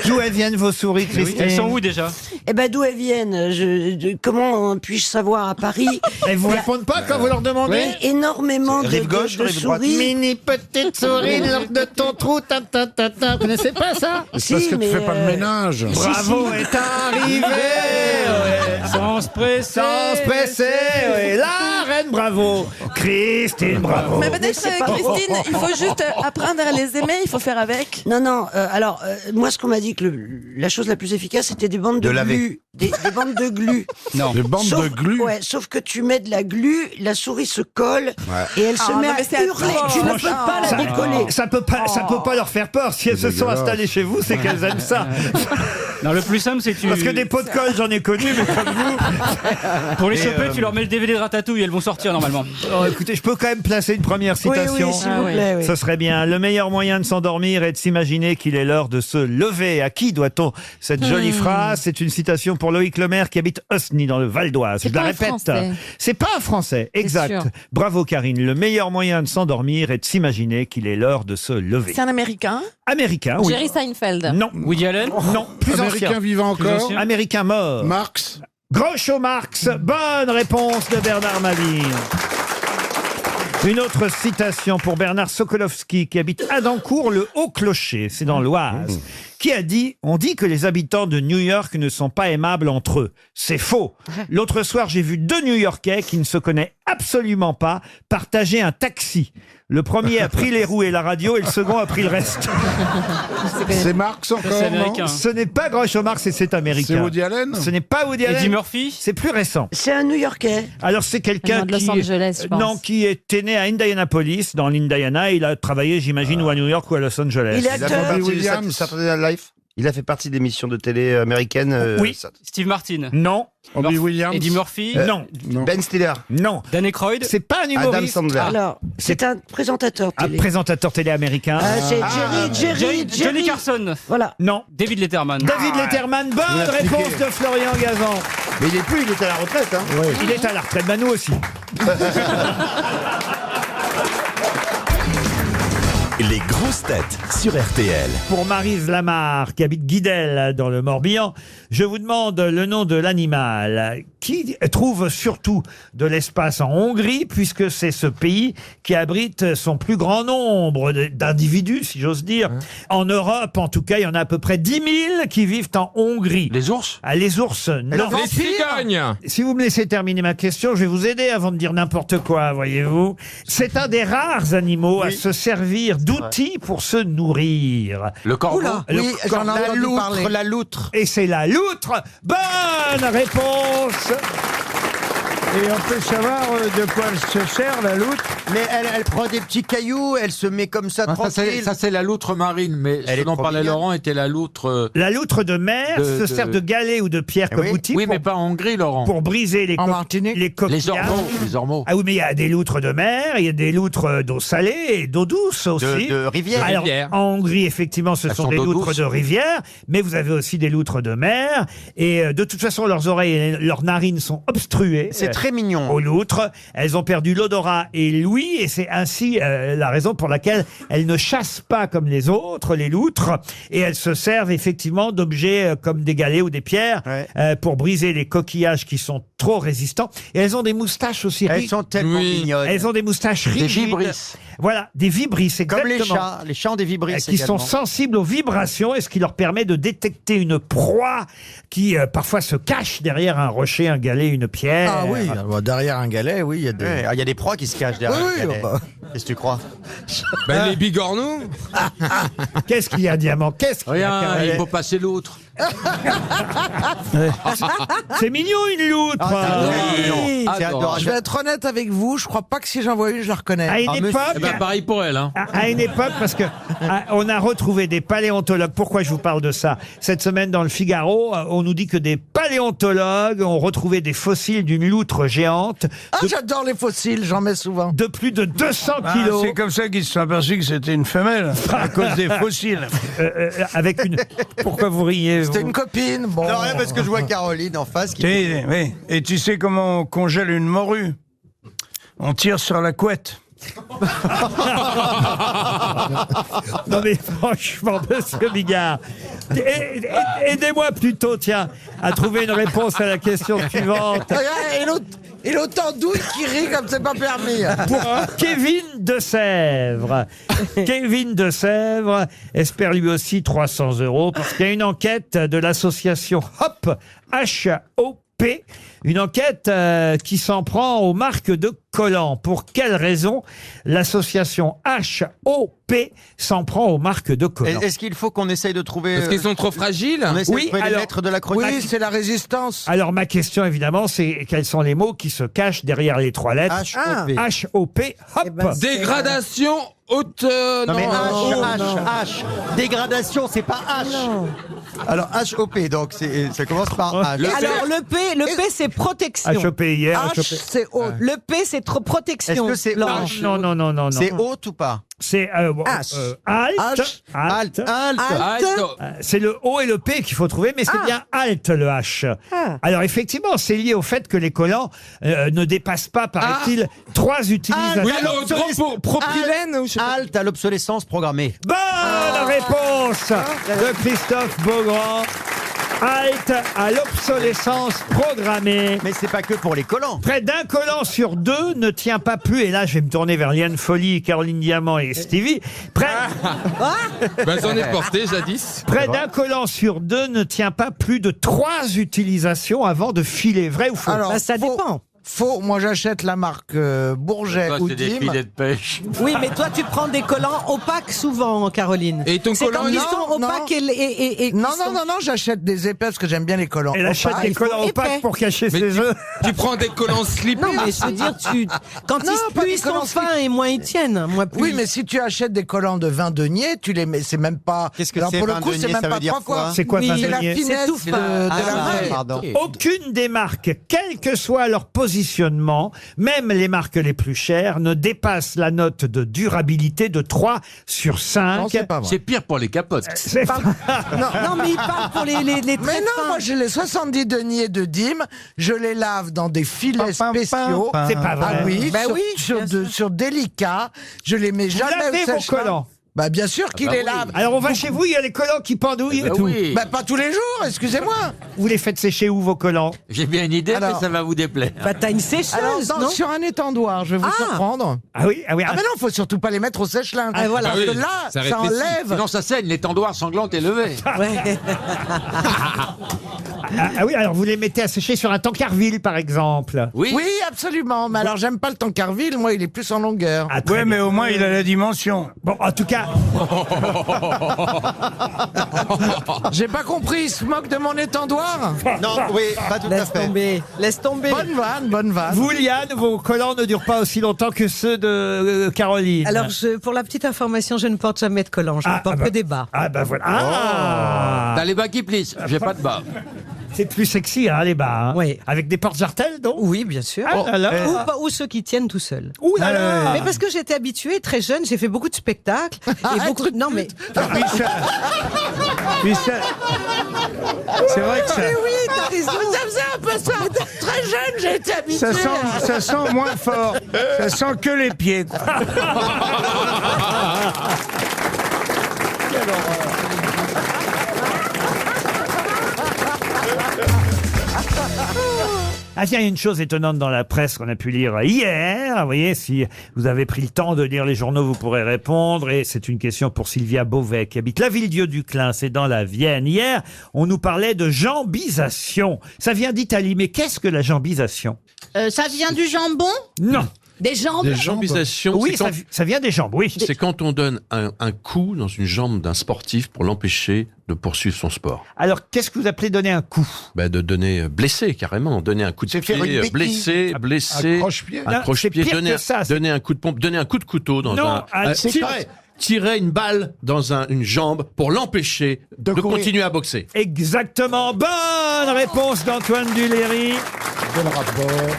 D'où elles viennent vos souris, Christine? Elles sont où déjà? Eh ben, d'où elles viennent? Comment puis-je savoir à Paris? Elles vous Il y a- répondent pas quand vous leur demandez? Oui, énormément de, Rive gauche, de rive droite. souris. Mini petite souris lors de ton trou, ta ta ta ta. Vous connaissez pas ça? Si, Parce que tu mais, fais pas de ménage. Bravo est arrivé, ouais. Sans se presser. Sans se presser, ouais. La reine, bravo. Christine, bravo. Mais peut-être, c'est pas- Christine, il faut juste apprendre à les aimer, il faut faire avec. Non, alors, moi, ce qu'on m'a dit que la chose la plus efficace, c'était des bandes de laver. glu. Des bandes de glu. Non. Des bandes de glu. Ouais, sauf que tu mets de la glu, la souris se colle et elle se Ah, met non, à mais c'est hurler. atroce. Tu ne peux pas la décoller. Ça peut pas leur faire peur. Si elles se sont dégueulasse. installées chez vous, c'est qu'elles aiment ça. Non, le plus simple, c'est tu. Parce que des pots de colle, j'en ai connu, mais comme vous. Pour les Et, choper, tu leur mets le DVD de Ratatouille, elles vont sortir normalement. Oh, écoutez, je peux quand même placer une première Oui, citation. oui, s'il vous plaît. Oui. Ce serait bien. Le meilleur moyen de s'endormir est de s'imaginer qu'il est l'heure de se lever. À qui doit-on cette jolie phrase? C'est une citation pour Loïc Lemaire qui habite Osny dans le Val d'Oise. C'est Je la pas un répète. Français. C'est pas un Français. Exact. sûr. Bravo Karine. Le meilleur moyen de s'endormir est de s'imaginer qu'il est l'heure de se lever. C'est un Américain? Américain, oui. Jerry Seinfeld. Non. Woody Allen? Non. Plus Américain ancien. vivant Plus encore? ancien. Américain mort. Marx? Groucho Marx. Bonne réponse de Bernard Mabille. Une autre citation pour Bernard Sokolowski qui habite Adancourt, le Haut-Clocher, c'est dans l'Oise, qui a dit « On dit que les habitants de New York ne sont pas aimables entre eux. C'est faux. L'autre soir, j'ai vu 2 New-Yorkais qui ne se connaissent absolument pas partager un taxi. Le premier a pris les roues et la radio et le second a pris le reste. C'est Marx C'est encore, non? américain. Ce n'est pas Groucho Marx et c'est américain. C'est Woody Allen? Ce n'est pas Woody Allen. Eddie Murphy? C'est plus récent. C'est un New-Yorkais. Alors c'est quelqu'un vient de Los qui Angeles, je pense. non, qui était né à Indianapolis, dans l'Indiana. Il a travaillé, j'imagine, ou à New York ou à Los Angeles. Il est Il a fait acteur. partie de Williams. Saturday Night Live. Il a fait partie d'émissions de télé américaines. Oui. Steve Martin? Non, Robbie Williams? Eddie Murphy? non, Non. Ben Stiller. non. Dan Aykroyd? C'est pas un Adam humoriste. Sandler. Alors, c'est un présentateur Un télé. présentateur télé américain. C'est Jerry. Johnny Carson? Voilà. Non. David Letterman? David Letterman, bonne réponse de Florian Gazan. Mais il est plus, il est à la retraite. Hein. Il est à la retraite, bah nous aussi. Les grosses têtes sur RTL. Pour Maryse Lamar, qui habite Guidel dans le Morbihan, je vous demande le nom de l'animal qui trouve surtout de l'espace en Hongrie, puisque c'est ce pays qui abrite son plus grand nombre d'individus, si j'ose dire. En Europe, en tout cas, il y en a à peu près 10 000 qui vivent en Hongrie. Les ours? Ah, les ours, non. Les cigognes? Si vous me laissez terminer ma question, je vais vous aider avant de dire n'importe quoi, voyez-vous. C'est un des rares animaux à se servir d'outils pour se nourrir. Le corbeau? Oula, Le oui, j'en ai entendu parler. La loutre. Et c'est la loutre. Bonne réponse Et on peut savoir de quoi elle se sert, la loutre? Mais elle prend des petits cailloux, elle se met comme ça tranquille. Ça, c'est la loutre marine, mais ce dont parlait Laurent était la loutre... La loutre de mer se sert de galets ou de pierres comme outil. Oui, mais pas en Hongrie, Laurent. Pour briser les coquillages. Les ormeaux. Ah oui, mais il y a des loutres de mer, il y a des loutres d'eau salée et d'eau douce aussi. De rivière. Alors, en Hongrie, effectivement, ce sont des loutres de rivière, mais vous avez aussi des loutres de mer. Et de toute façon, leurs oreilles et leurs narines sont obstruées. C'est très mignon. Aux loutres. Elles ont perdu l'odorat et l'ouïe, et c'est ainsi la raison pour laquelle elles ne chassent pas comme les autres, les loutres, et elles se servent effectivement d'objets comme des galets ou des pierres pour briser les coquillages qui sont trop résistants. Et elles ont des moustaches aussi. Elles sont tellement mignonnes. Elles ont des moustaches rigides. Des vibrisses. Voilà, des vibrisses, exactement. Comme les chats. Les chats ont des vibrisses qui également. sont sensibles aux vibrations, et ce qui leur permet de détecter une proie qui parfois se cache derrière un rocher, un galet, une pierre. Ah oui, derrière un galet, oui, il y a des... Ouais, il y a des proies qui se cachent derrière un galet. Qu'est-ce que tu crois? Les bigorneaux. Qu'est-ce qu'il y a, Diamant? Qu'est-ce qu'il y a, Rien, Karel? il faut passer l'autre. C'est mignon, une loutre. C'est adorable. Je vais être honnête avec vous, je crois pas que si j'en vois une, je la reconnais. À une époque, pareil pour elle. Hein. à une époque, parce que on a retrouvé des paléontologues. Pourquoi je vous parle de ça? Cette semaine, dans le Figaro, on nous dit que des paléontologues ont retrouvé des fossiles d'une loutre géante. Ah, j'adore les fossiles, j'en mets souvent. De plus de 200 kilos. C'est comme ça qu'ils se sont aperçus que c'était une femelle, à cause des fossiles. Avec une... Pourquoi vous riez? C'était une copine, bon. Non, rien, parce que je vois Caroline en face qui... Oui. Et tu sais comment on congèle une morue? On tire sur la couette. Non mais franchement, monsieur Bigard, aidez-moi plutôt, tiens, à trouver une réponse à la question suivante. Et l'autant douille qui rit comme c'est pas permis. Pour Kevin de Sèvres. Kevin de Sèvres espère lui aussi 300 € parce qu'il y a une enquête de l'association HOP, H-O-P, une enquête qui s'en prend aux marques de collants. Pour quelle raison l'association HOP s'en prend aux marques de collants? Est-ce qu'il faut qu'on essaye de trouver... Parce qu'ils sont trop fragiles. On essaye de trouver les lettres de la chronique. Oui, c'est la résistance. Alors ma question évidemment, c'est quels sont les mots qui se cachent derrière les trois lettres? H-O-P. H-O-P, hop. Dégradation haute... Non mais H. Dégradation, c'est pas H. Alors H-O-P, donc ça commence par H. Alors le P c'est protection. H-O-P hier, H, c'est haute. Le P c'est trop protection. Est-ce que c'est Laurent. H? Non. C'est haute ou pas? C'est alt. C'est le O et le P qu'il faut trouver, mais c'est bien alt le H. Alors effectivement, c'est lié au fait que les collants ne dépassent pas, paraît-il, 3 utilisations. Oui, le propylène. Alt à l'obsolescence programmée. Bonne réponse de Christophe Beaugrand. Halte à l'obsolescence programmée. Mais c'est pas que pour les collants. Près d'un collant sur deux ne tient pas plus. Et là, je vais me tourner vers Liane Folly, Caroline Diamant et Stevie. J'en ai porté jadis. Près d'un collant sur deux ne tient pas plus de 3 utilisations avant de filer. Vrai ou faux? Alors, ça dépend. Faux, moi j'achète la marque Bourget ou C'est des Dim. filets de pêche. Oui, mais toi tu prends des collants opaques souvent, Caroline. Et ton c'est collant, quand ils non, sont opaques non. et Non, j'achète des épais parce que j'aime bien les collants Elle achète opaques. des collants épais. opaques pour cacher Mais ses œufs. Tu prends des collants slippés. Non, mais je veux dire, quand Non, pas plus des ils sont collants fins et moins ils tiennent. Oui, mais si tu achètes des collants de 20 deniers, tu les mets, c'est même pas... Qu'est-ce que Alors, c'est, pour le 20 coup, c'est deniers, même ça pas veut dire 3 fois. quoi? C'est quoi, Oui, 20 C'est la deniers? finesse C'est tout de fin. la maille. Pardon. Aucune des marques, quel que soit leur positionnement, même les marques les plus chères, ne dépasse la note de durabilité de 3 sur 5. Non, c'est pas vrai. C'est pire pour les capotes. C'est Non, mais il parle pour les très Mais non, fins. moi j'ai les 70 deniers de Dim, je les lave dans des filets spéciaux. C'est pas vrai. Ah oui, Bah sur, oui, sur délicat, je les mets Vous jamais lavez au vos sèche-linge. collants? Bah bien sûr qu'il les lave. Alors on va chez vous, il y a les collants qui pendouillent et tout. Oui. Bah pas tous les jours, excusez-moi. Vous les faites sécher où vos collants? J'ai bien une idée, Alors- mais ça va vous déplaire. Bah t'as une sécheuse, Alors non? sur un étendoir, je vais vous surprendre. Ah oui. Ah mais non, faut surtout pas les mettre au sèche-linge. Ah, voilà. Parce que Ah oui, là, ça ça rétrécit. enlève. Sinon ça saigne, l'étendoir sanglant est levé. Ouais. Ah oui, alors vous les mettez à sécher sur un tankerville, par exemple. Oui, absolument. Mais alors, j'aime pas le tankerville, moi, il est plus en longueur. Ah, très Ouais, bien. mais au moins, il a la dimension. Bon, en tout cas, J'ai pas compris, il se moque de mon étendoir. Non, oui, pas tout à fait. Laisse tomber. Bonne vanne. vous, Liane, vos collants ne durent pas aussi longtemps que ceux de Caroline. Alors, pour la petite information, je ne porte jamais de collant, je ne porte que des bas. Ah bah voilà. Ah, T'as les bas qui plissent, j'ai pas de bas. c'est plus sexy, hein, les bas. Hein. Oui. Avec des porte-jartelles, donc. Oui, bien sûr. Ah, là, là. Ou ceux qui tiennent tout seuls. Ouh là là. Mais parce que j'étais habituée, très jeune, j'ai fait beaucoup de spectacles. Et beaucoup de... Non, mais... Puis ça- c'est vrai que ça, Mais oui, t'as raison. Ça faisait un peu ça. Très jeune, j'ai été habituée. ça sent moins fort. Ça sent que les pieds. quoi. Ah tiens, il y a une chose étonnante dans la presse qu'on a pu lire hier. Vous voyez, si vous avez pris le temps de lire les journaux, vous pourrez répondre. Et c'est une question pour Sylvia Beauvais, qui habite la Ville-Dieu-du-Clin, c'est dans la Vienne. Hier, on nous parlait de jambisation. Ça vient d'Italie, mais qu'est-ce que la jambisation? Ça vient du jambon? Non. Des jambes? Des jambisations, Oui, c'est quand, ça vient des jambes, oui. c'est quand on donne un coup dans une jambe d'un sportif pour l'empêcher de poursuivre son sport. Alors, qu'est-ce que vous appelez donner un coup? Ben, de donner blessé carrément, donner un coup de C'est faire une pied, béquille. blessé, Un croche-pied. un Non, croche-pied, c'est pire donner, que ça, c'est- donner un coup de pompe, donner un coup de couteau dans Non, tirer une balle dans une jambe pour l'empêcher de courir. continuer à boxer. Exactement. Bonne réponse d'Antoine Duléry. Quel rapport?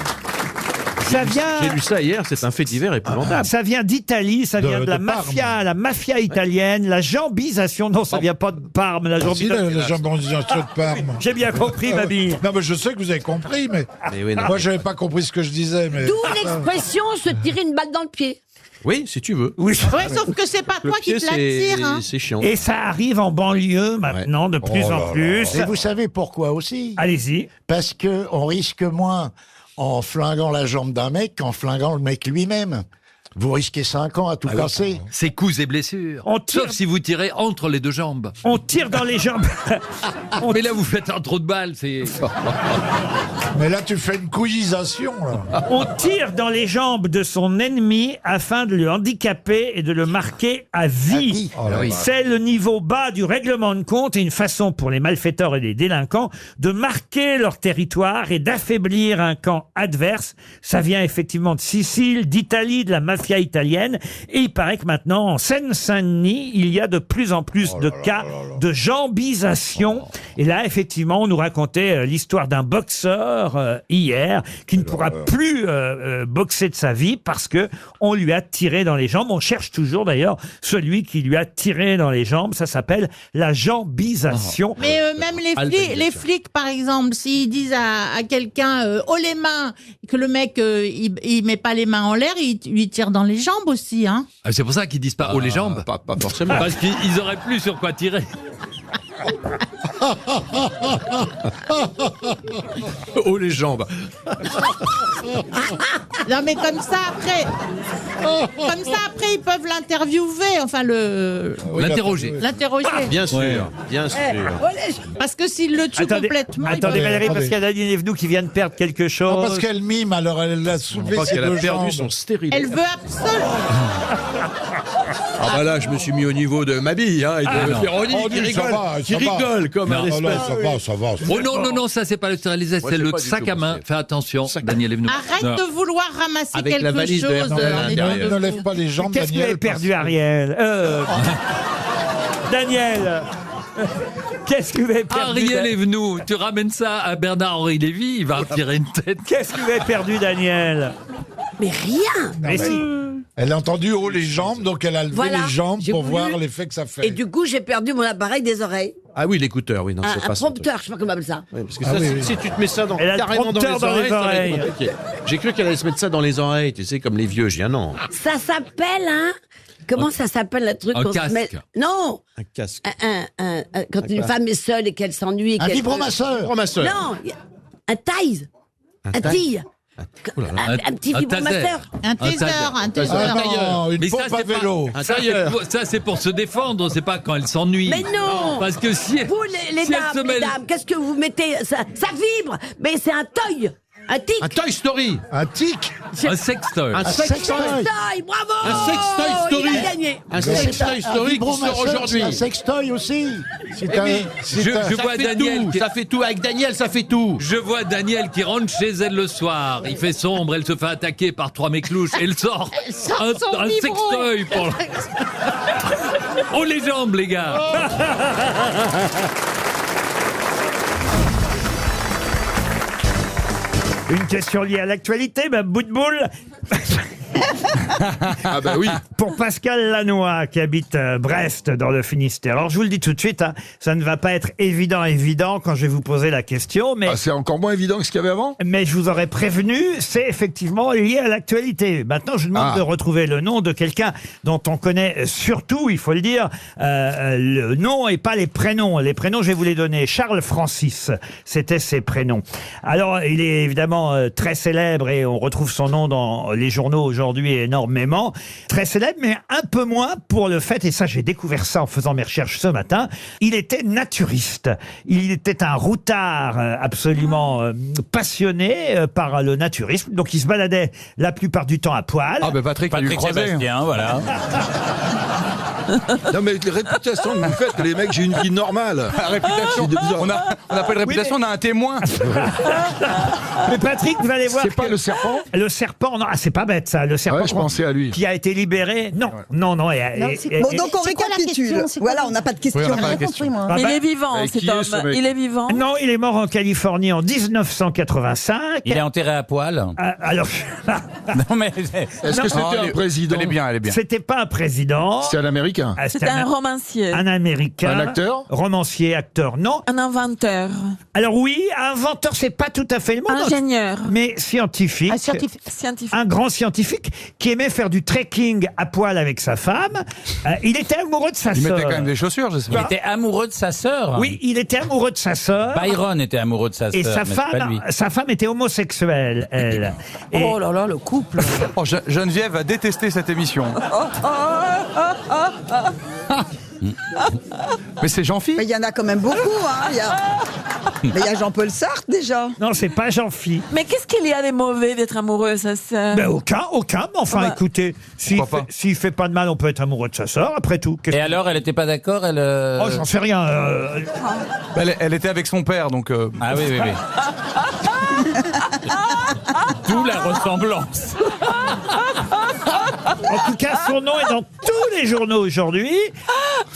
Ça vient... J'ai lu ça hier, c'est un fait divers épouvantable. Ça vient d'Italie, ça vient de la de mafia, la mafia italienne, la jambisation. Non, ça vient pas de Parme, la Si, jambisation. les jambons de Parme. J'ai bien compris, ma bille. Non, mais je sais que vous avez compris, mais oui, non. moi, j'avais pas compris ce que je disais. Mais... D'où l'expression se tirer une balle dans le pied. Oui, si tu veux. Oui. Ouais, sauf que c'est pas Le toi qui pied, te l'attire. Hein. c'est chiant. Et ça arrive en banlieue maintenant, de plus Oh en là plus. Et vous savez pourquoi aussi? Allez-y. Parce que on risque moins en flinguant la jambe d'un mec qu'en flinguant le mec lui-même. Vous risquez 5 ans à tout casser. C'est coups et blessures. On tire- Sauf si vous tirez entre les deux jambes. On tire dans les jambes. Mais là, vous faites un trou de balle, c'est... Mais là, tu fais une couillisation, là. On tire dans les jambes de son ennemi afin de le handicaper et de le marquer à vie. Oh là là. C'est le niveau bas du règlement de compte et une façon pour les malfaiteurs et les délinquants de marquer leur territoire et d'affaiblir un camp adverse. Ça vient effectivement de Sicile, d'Italie, de la mafia italienne. Et il paraît que maintenant, en Seine-Saint-Denis, il y a de plus en plus de cas de jambisation. Et là, effectivement, on nous racontait l'histoire d'un boxeur hier qui ne pourra plus boxer de sa vie parce que on lui a tiré dans les jambes. On cherche toujours d'ailleurs celui qui lui a tiré dans les jambes. Ça s'appelle la jambisation. Mais même les flics, par exemple, s'ils disent à quelqu'un haut les mains, que le mec il met pas les mains en l'air, il lui tire dans les jambes aussi, hein. Ah, c'est pour ça qu'ils disent pas haut les jambes. Pas forcément. Parce qu'ils auraient plus sur quoi tirer. Oh les jambes. Non mais comme ça après ils peuvent l'interviewer, enfin L'interroger. l'interroger. Bien sûr, bien sûr. Parce que s'il le tue complètement, il Attendez peut- Valérie, parce qu'il y a Nadine Evnou qui vient de perdre quelque chose. Parce qu'elle mime, alors elle a soulevé Je crois ses qu'elle a deux perdu jambes. son stérilet. elle veut absolument. Ah bah là, je me suis mis au niveau de ma bille, hein, et de Véronique Oh, qui dis, ça rigole, va, qui ça va. rigole comme un Non, non, espèce. ça va. Oh non, ça c'est pas le stérilisé, Moi, c'est c'est le pas du sac tout à main. possible. Fais attention, Daniel Evnou. Arrête Non. de vouloir ramasser Avec quelque la valise de chose. Hertel à on est l'intérieur. dans Ne le lève pas les jambes, Qu'est-ce que vous Daniel. avez perdu, Ariel Daniel Qu'est-ce que vous avez perdu Ariel Evnou, tu ramènes ça à Bernard-Henri Lévy, il va tirer une tête. Qu'est-ce que vous avez perdu, Daniel Mais rien. Mais si. Elle a entendu haut les jambes, donc elle a levé Voilà, les jambes j'ai pour voulu- voir l'effet que ça fait. Et du coup, j'ai perdu mon appareil des oreilles. Ah oui, l'écouteur, oui, non, c'est Un pas ça. prompteur, je sais pas comment on appelle ça. Oui, parce que Ah ça, oui, si, oui. si tu te mets ça Elle a le carrément dans les prompteur dans les oreilles, ça va être oreilles. compliqué. J'ai cru qu'elle allait se mettre ça dans les oreilles, tu sais, comme les vieux. J'ai dit, ah non, Ça s'appelle, hein. Comment ça s'appelle le truc un qu'on se casque. met. Non. un casque. Quand une femme est seule et qu'elle s'ennuie. et Un qu'elle- vibromasseur. Vibromasseur. Non. Un taille. Un taille. tille. Un petit vibromasseur. Un taser. Ah non, une Mais pompe à vélo. Ça, c'est pour se défendre, c'est pas quand elle s'ennuie. Mais non. Parce que si... Vous, les si elle se dames, mêle- les dames, qu'est-ce que vous mettez ça vibre, mais c'est un toy. Un tic. Un Toy Story. Un tic. Un sextoy. Un sextoy. Bravo. Un sextoy story. Il a gagné. Un sextoy story qui sort aujourd'hui. Un sextoy aussi. Je vois Daniel. Ça fait tout. Avec Daniel, ça fait tout. Je vois Daniel qui rentre chez elle le soir. Il fait sombre, elle se fait attaquer par 3 méclouches. Elle sort un sextoy pour... Oh les jambes, les gars. Une question liée à l'actualité, bout de boule. Ah bah oui. Pour Pascal Lannoy, qui habite Brest, dans le Finistère. Alors, je vous le dis tout de suite, ça ne va pas être évident quand je vais vous poser la question, mais... Ah, c'est encore moins évident que ce qu'il y avait avant. Mais je vous aurais prévenu, c'est effectivement lié à l'actualité. Maintenant, je demande de retrouver le nom de quelqu'un dont on connaît surtout, il faut le dire, le nom et pas les prénoms. Les prénoms, je vais vous les donner. Charles Francis, c'était ses prénoms. Alors, il est évidemment très célèbre et on retrouve son nom dans les journaux aujourd'hui énormément. Très célèbre, mais un peu moins pour le fait, et ça j'ai découvert ça en faisant mes recherches ce matin, il était naturiste. Il était un routard absolument passionné par le naturisme. Donc il se baladait la plupart du temps à poil. Ah ben Patrick Sébastien, voilà. Non mais les réputations que vous faites, les mecs, j'ai une vie normale. La réputation. On n'a pas de réputation, on a un témoin. Mais Patrick, vous allez voir. C'est pas le serpent? Le serpent, non, c'est pas bête ça. Le serpent. Ouais, je pensais à lui. Qui a été libéré. Non. Bon, donc on récapitule. Voilà, on n'a pas de question. Oui, on n'a pas de question. Mais il est vivant, cet homme. Il est vivant. Non, il est mort en Californie en 1985. Il est enterré à poil. Alors. Non mais... Est-ce que c'était un président? Elle est bien, elle est bien. C'était pas un président. C'est un Américain. C'était un romancier. Un Américain. Un acteur? Romancier, acteur, non. Un inventeur. Alors oui, inventeur, c'est pas tout à fait le mot. Ingénieur. Mais scientifique. Un scientifique. Un grand scientifique qui aimait faire du trekking à poil avec sa femme. Il était amoureux de sa Il sœur. mettait quand même des chaussures, j'espère. Il était amoureux de sa sœur. Oui, il était amoureux de sa sœur. Byron était amoureux de sa sœur. Et sa mais c'est pas lui. femme était homosexuelle, elle. Et Oh là là, le couple. Oh, Geneviève va détester cette émission. Mais c'est Jean-Philippe. Mais il y en a quand même beaucoup, hein. Mais il y a Jean-Paul Sartre déjà. non, c'est pas Jean-Phi. Mais qu'est-ce qu'il y a de mauvais d'être amoureux, sa sœur? Ben aucun. Mais enfin, écoutez, s'il fait pas de mal, on peut être amoureux de sa sœur, après tout. Et alors, elle était pas d'accord, elle... Oh, j'en sais rien. Elle était avec son père, donc... Ah oui. D'où la ressemblance. En tout cas, son nom est dans tous les journaux aujourd'hui.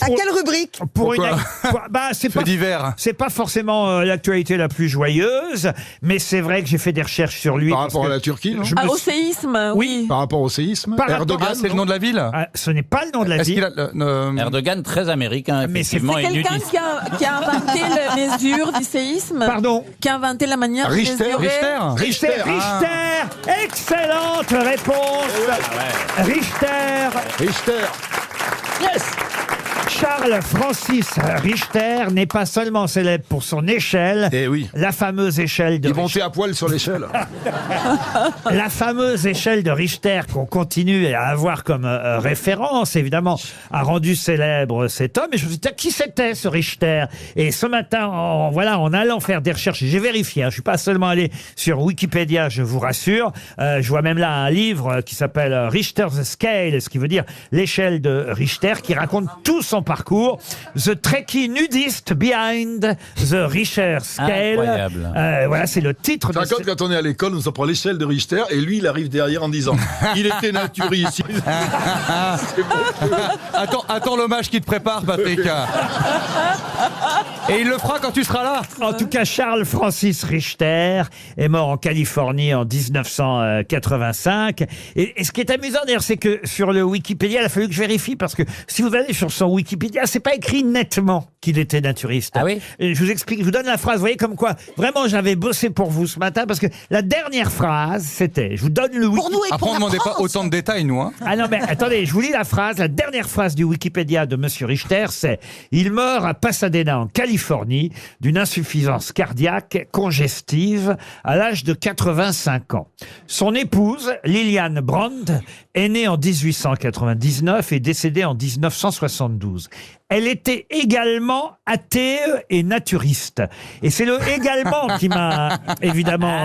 À quelle rubrique? C'est Fait divers. C'est pas forcément l'actualité la plus joyeuse, mais c'est vrai que j'ai fait des recherches sur lui. Par rapport à la Turquie, non? Au séisme, oui. Par rapport au séisme. Erdogan, c'est le nom de la ville? Ce n'est pas le nom de la ville. Erdogan, très américain, effectivement. C'est quelqu'un qui a inventé la mesure du séisme. Pardon? Qui a inventé la manière de mesurer. Richter. Excellente réponse. Richter. Yes. Charles Francis Richter n'est pas seulement célèbre pour son échelle, la fameuse échelle de Richter. Il montait à poil sur l'échelle. La fameuse échelle de Richter qu'on continue à avoir comme référence, évidemment, a rendu célèbre cet homme. Et je me suis dit, qui c'était ce Richter? Et ce matin, en allant faire des recherches, j'ai vérifié, je suis pas seulement allé sur Wikipédia, je vous rassure. Je vois même là un livre qui s'appelle Richter's Scale, ce qui veut dire l'échelle de Richter, qui raconte tout son parcours. The Trekkie Nudist Behind the Richter Scale. Incroyable. Voilà, c'est le titre. Tu racontes quand on est à l'école, on s'en prend l'échelle de Richter et lui, il arrive derrière en disant il était naturiste. Attends l'hommage qui te prépare, Patrick. Et il le fera quand tu seras là. En tout cas, Charles Francis Richter est mort en Californie en 1985. Et ce qui est amusant d'ailleurs, c'est que sur le Wikipédia, il a fallu que je vérifie parce que si vous allez sur son Wikipédia, c'est pas écrit nettement qu'il était naturiste. Ah oui? Et je vous explique, je vous donne la phrase. Vous voyez comme quoi, vraiment, j'avais bossé pour vous ce matin parce que la dernière phrase, c'était, je vous donne le Wikipédia. Après, on ne demandait pas autant de détails, nous. Hein. Ah non, mais attendez, je vous lis la phrase. La dernière phrase du Wikipédia de Monsieur Richter, c'est « Il meurt à Pasadena, en Californie, Californie d'une insuffisance cardiaque congestive à l'âge de 85 ans. Son épouse, Lillian Brand, est née en 1899 et décédée en 1972. Elle était également athée et naturiste. Et c'est le également qui m'a évidemment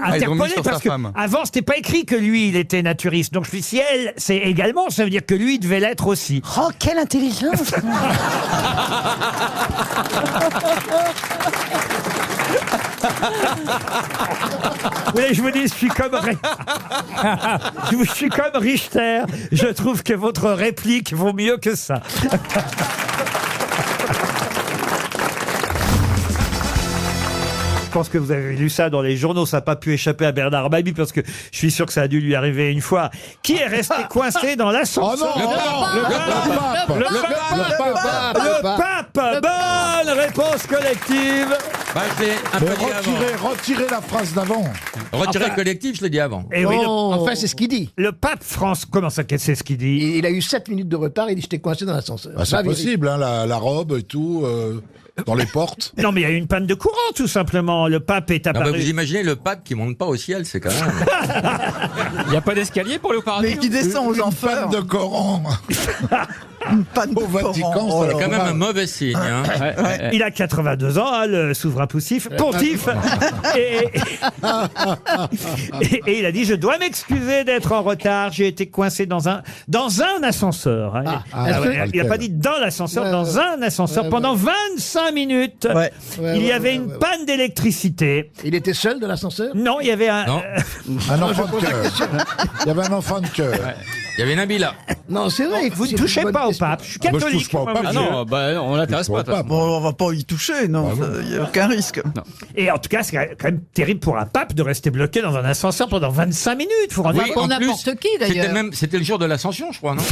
interpellé parce que avant c'était pas écrit que lui il était naturiste. Donc je me suis dit, si elle c'est également, ça veut dire que lui il devait l'être aussi. Oh, quelle intelligence. Oui, je vous dis, je suis comme Richter. Je trouve que votre réplique vaut mieux que ça. Je pense que vous avez lu ça dans les journaux, ça n'a pas pu échapper à Bernard Mabie parce que je suis sûr que ça a dû lui arriver une fois. Qui est resté coincé dans l'ascenseur? Le pape. Bonne réponse collective. Bah, je l'ai un peu dit avant. Retirez la phrase d'avant. Retirer collectif, je l'ai dit avant. Et oui, Enfin, c'est ce qu'il dit. le pape France, comment ça, c'est ce qu'il dit? Il a eu 7 minutes de retard, il dit j'étais coincé dans l'ascenseur. Bah, c'est possible, hein, la robe et tout, dans les portes. Non, mais il y a eu une panne de courant, tout simplement. Le pape est Non, apparu. bah, vous imaginez le pape qui monte pas au ciel, c'est quand même. Il n'y a pas d'escalier pour le paradis. Mais qui descend aux Une enfers. panne de Coran. Une panne de Au Vatican, Coran. c'est C'est quand même un mauvais signe. Hein. Il a 82 ans, hein, le souverain pontife. et il a dit, je dois m'excuser d'être en retard. J'ai été coincé dans un ascenseur. Hein. Il n'a pas dit dans l'ascenseur, dans un ascenseur pendant 25 minutes. Il y avait une panne d'électricité. Il était seul de l'ascenseur? Non, il y avait un enfant de cœur. Il y avait un enfant de cœur. Il y avait Nabila. Non, c'est vrai. Vous ne touchez pas au pape. Je suis Moi, je catholique. touche pas au pape. Ah non, bah, on l'intéresse pas. de toute façon. Bon, on va pas y toucher, non, il n'y a aucun risque. Et en tout cas, c'est quand même terrible pour un pape de rester bloqué dans un ascenseur pendant 25 minutes. Vous vous rendez Oui, compte? en plus, qui, d'ailleurs. C'était le jour de l'ascension, je crois, non?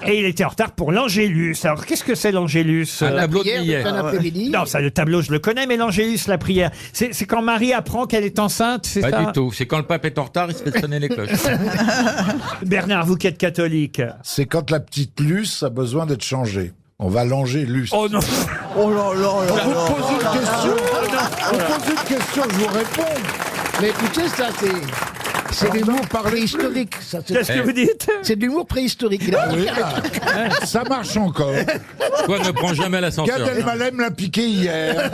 Et il était en retard pour l'Angélus. Alors, qu'est-ce que c'est l'Angélus? Un tableau de Hier, billets. fin d'après-midi. Non, ça, le tableau, je le connais, mais l'Angélus, la prière, c'est quand Marie apprend qu'elle est enceinte, c'est ça? Pas du tout. C'est quand le pape est en retard, il se fait sonner les cloches. Bernard, vous qui êtes catholique. C'est quand la petite luce a besoin d'être changée. On va langer luce. Oh non! Oh là là là Vous là. posez une question, vous posez une question, je vous réponds. Mais écoutez, ça, c'est de l'humour préhistorique. ça, c'est- Qu'est-ce que vous dites? C'est de l'humour préhistorique. Il a- Oui, ça marche encore. Toi, ne prends jamais l'ascenseur. Gad Elmaleh me l'a piqué hier.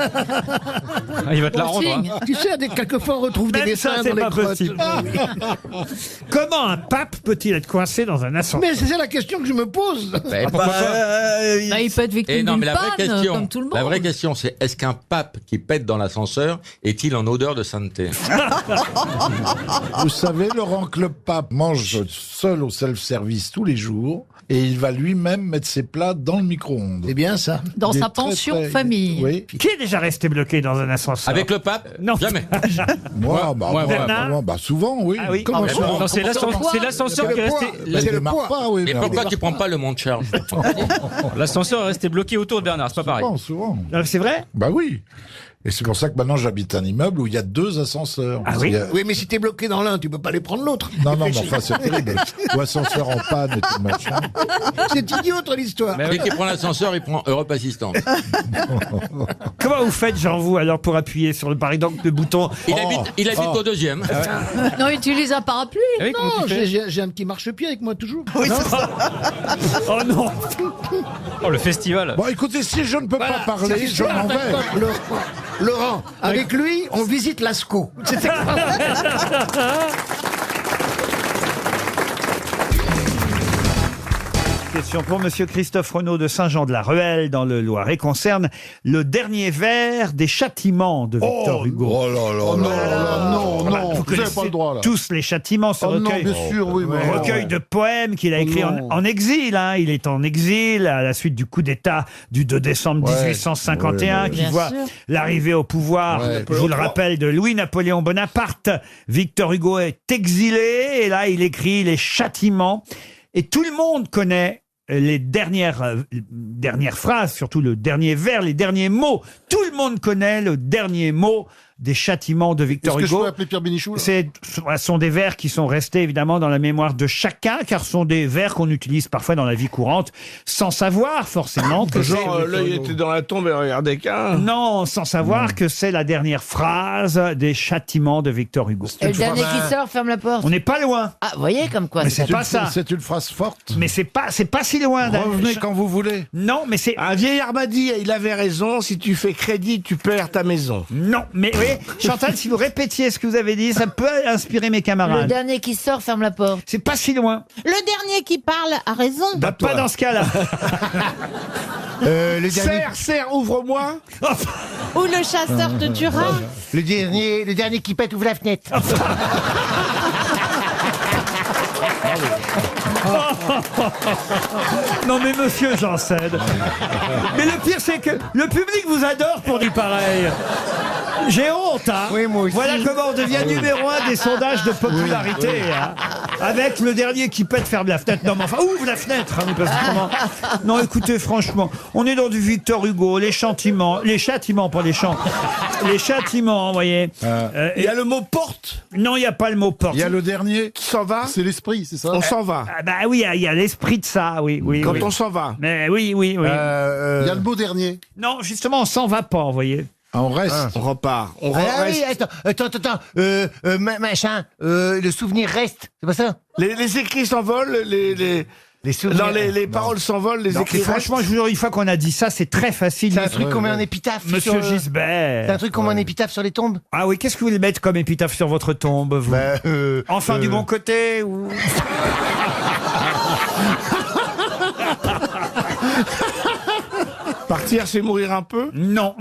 Il va te la rendre. Hein. Tu sais, quelquefois on retrouve des Même ça, dessins c'est dans les pas grottes. possible. Comment un pape peut-il être coincé dans un ascenseur? Mais c'est la question que je me pose. Pourquoi pas Il peut être victime Et non, d'une mais la vraie panne, question, comme tout le monde. la vraie question, c'est est-ce qu'un pape qui pète dans l'ascenseur est-il en odeur de sainteté? Vous savez, Laurent, que le pape mange seul au self-service tous les jours et il va lui-même mettre ses plats dans le micro-ondes. C'est bien ça. Dans Il est sa très, pension très- famille. Oui. Qui est déjà resté bloqué dans un ascenseur? Avec le pape? Non. Jamais. Moi, Bernard souvent, oui. Ah oui. Comment Ah, ça Non, c'est l'ascenseur qui est resté. Il démarre pas, oui. Et mais pourquoi tu prends pas le monte charge? L'ascenseur est resté bloqué autour de Bernard, c'est pas pareil. souvent. C'est vrai? Bah oui. Et c'est pour ça que maintenant j'habite un immeuble où il y a 2 ascenseurs. Ah Parce oui qu'il y a- Oui, mais si t'es bloqué dans l'un, tu peux pas aller prendre l'autre. Non, mais enfin c'est terrible. Ou ascenseur en panne et tout machin. C'est idiot, ton histoire. Dès qu'il prend l'ascenseur, il prend Europe Assistance. Comment vous faites, Jean, vous, alors, pour appuyer sur le, par exemple, le bouton? Il habite au 2e. Non, utilise un parapluie. Non, j'ai un petit marchepied avec moi toujours. Oh non! Oh, le festival. Bon, écoutez, si je ne peux pas parler, je m'en vais. Laurent, avec lui, on visite Lascaux. C'était Question pour Monsieur Christophe Renaud de Saint-Jean-de-la-Ruelle dans le Loiret concerne le dernier vers des châtiments de Victor Hugo. Oh là là non, Vous vous n'avez connaissez pas le droit là. tous les châtiments, ce Oh non, recueil, bien sûr, oui. mais- recueil de poèmes qu'il a écrit en exil. Hein. Il est en exil à la suite du coup d'État du 2 décembre 1851 qui Bien voit sûr. l'arrivée au pouvoir, je vous le rappelle, de Louis-Napoléon Bonaparte. Victor Hugo est exilé et là il écrit les châtiments. Et tout le monde connaît les dernières phrases, surtout le dernier vers, les derniers mots. Tout le monde connaît le dernier mot des châtiments de Victor Est-ce que je Hugo. peux appeler Pierre Bénichou là Ce sont des vers qui sont restés évidemment dans la mémoire de chacun, car ce sont des vers qu'on utilise parfois dans la vie courante, sans savoir forcément que Genre, c'est... là, il était dans la tombe et regardait qu'un. Non, sans savoir que c'est la dernière phrase des châtiments de Victor Hugo. Et le dernier qui sort, ferme la porte. On n'est pas loin. Ah, vous voyez comme quoi. Mais c'est pas ça. C'est une phrase forte. Mais c'est pas si loin. Revenez quand vous voulez. Non, mais c'est... Un vieillard m'a dit, il avait raison, si tu fais crédit, tu perds ta maison. Non, mais oui, Chantal, si vous répétiez ce que vous avez dit, ça peut inspirer mes Le camarades. dernier qui sort, ferme la porte. C'est pas si loin. Le dernier qui parle a raison. Bah, pas dans ce cas-là. Le dernier, Serre, ouvre-moi. Ou le chasseur te tuera. le dernier qui pète ouvre la fenêtre. Non mais monsieur Janssen. Mais le pire c'est que le public vous adore pour du pareil. J'ai honte, hein. Oui, moi aussi. Voilà comment on devient numéro 1 des sondages de popularité, hein. Avec le dernier qui pète ferme la fenêtre. Non mais enfin, ouvre la fenêtre, hein, parce que comment... Non écoutez, franchement, on est dans du Victor Hugo, les châtiments, pas les chants. Les châtiments, vous voyez. Il y a le mot porte. Non, il n'y a pas le mot porte. Il y a le dernier. Qui s'en va. C'est l'esprit, c'est ça On s'en va. Ah bah oui, il y a l'esprit de ça, oui. Quand oui. on s'en va. Mais oui. Il y a le beau dernier. Non, justement, on s'en va pas, vous voyez. Ah, on reste. On repart. On Ah reste. oui, attends. Machin, le souvenir reste. C'est pas ça? Les écrits s'envolent, Les souvenirs. non, les paroles s'envolent, les Non, écrits et franchement, je vous jure, une fois qu'on a dit ça, c'est très facile. C'est un truc qu'on met en épitaphe. Monsieur sur, Gisbert. C'est un truc qu'on met en épitaphe sur les tombes. Ah oui, qu'est-ce que vous voulez mettre comme épitaphe sur votre tombe, vous Enfin du bon côté ou... Partir, c'est mourir un peu. Non,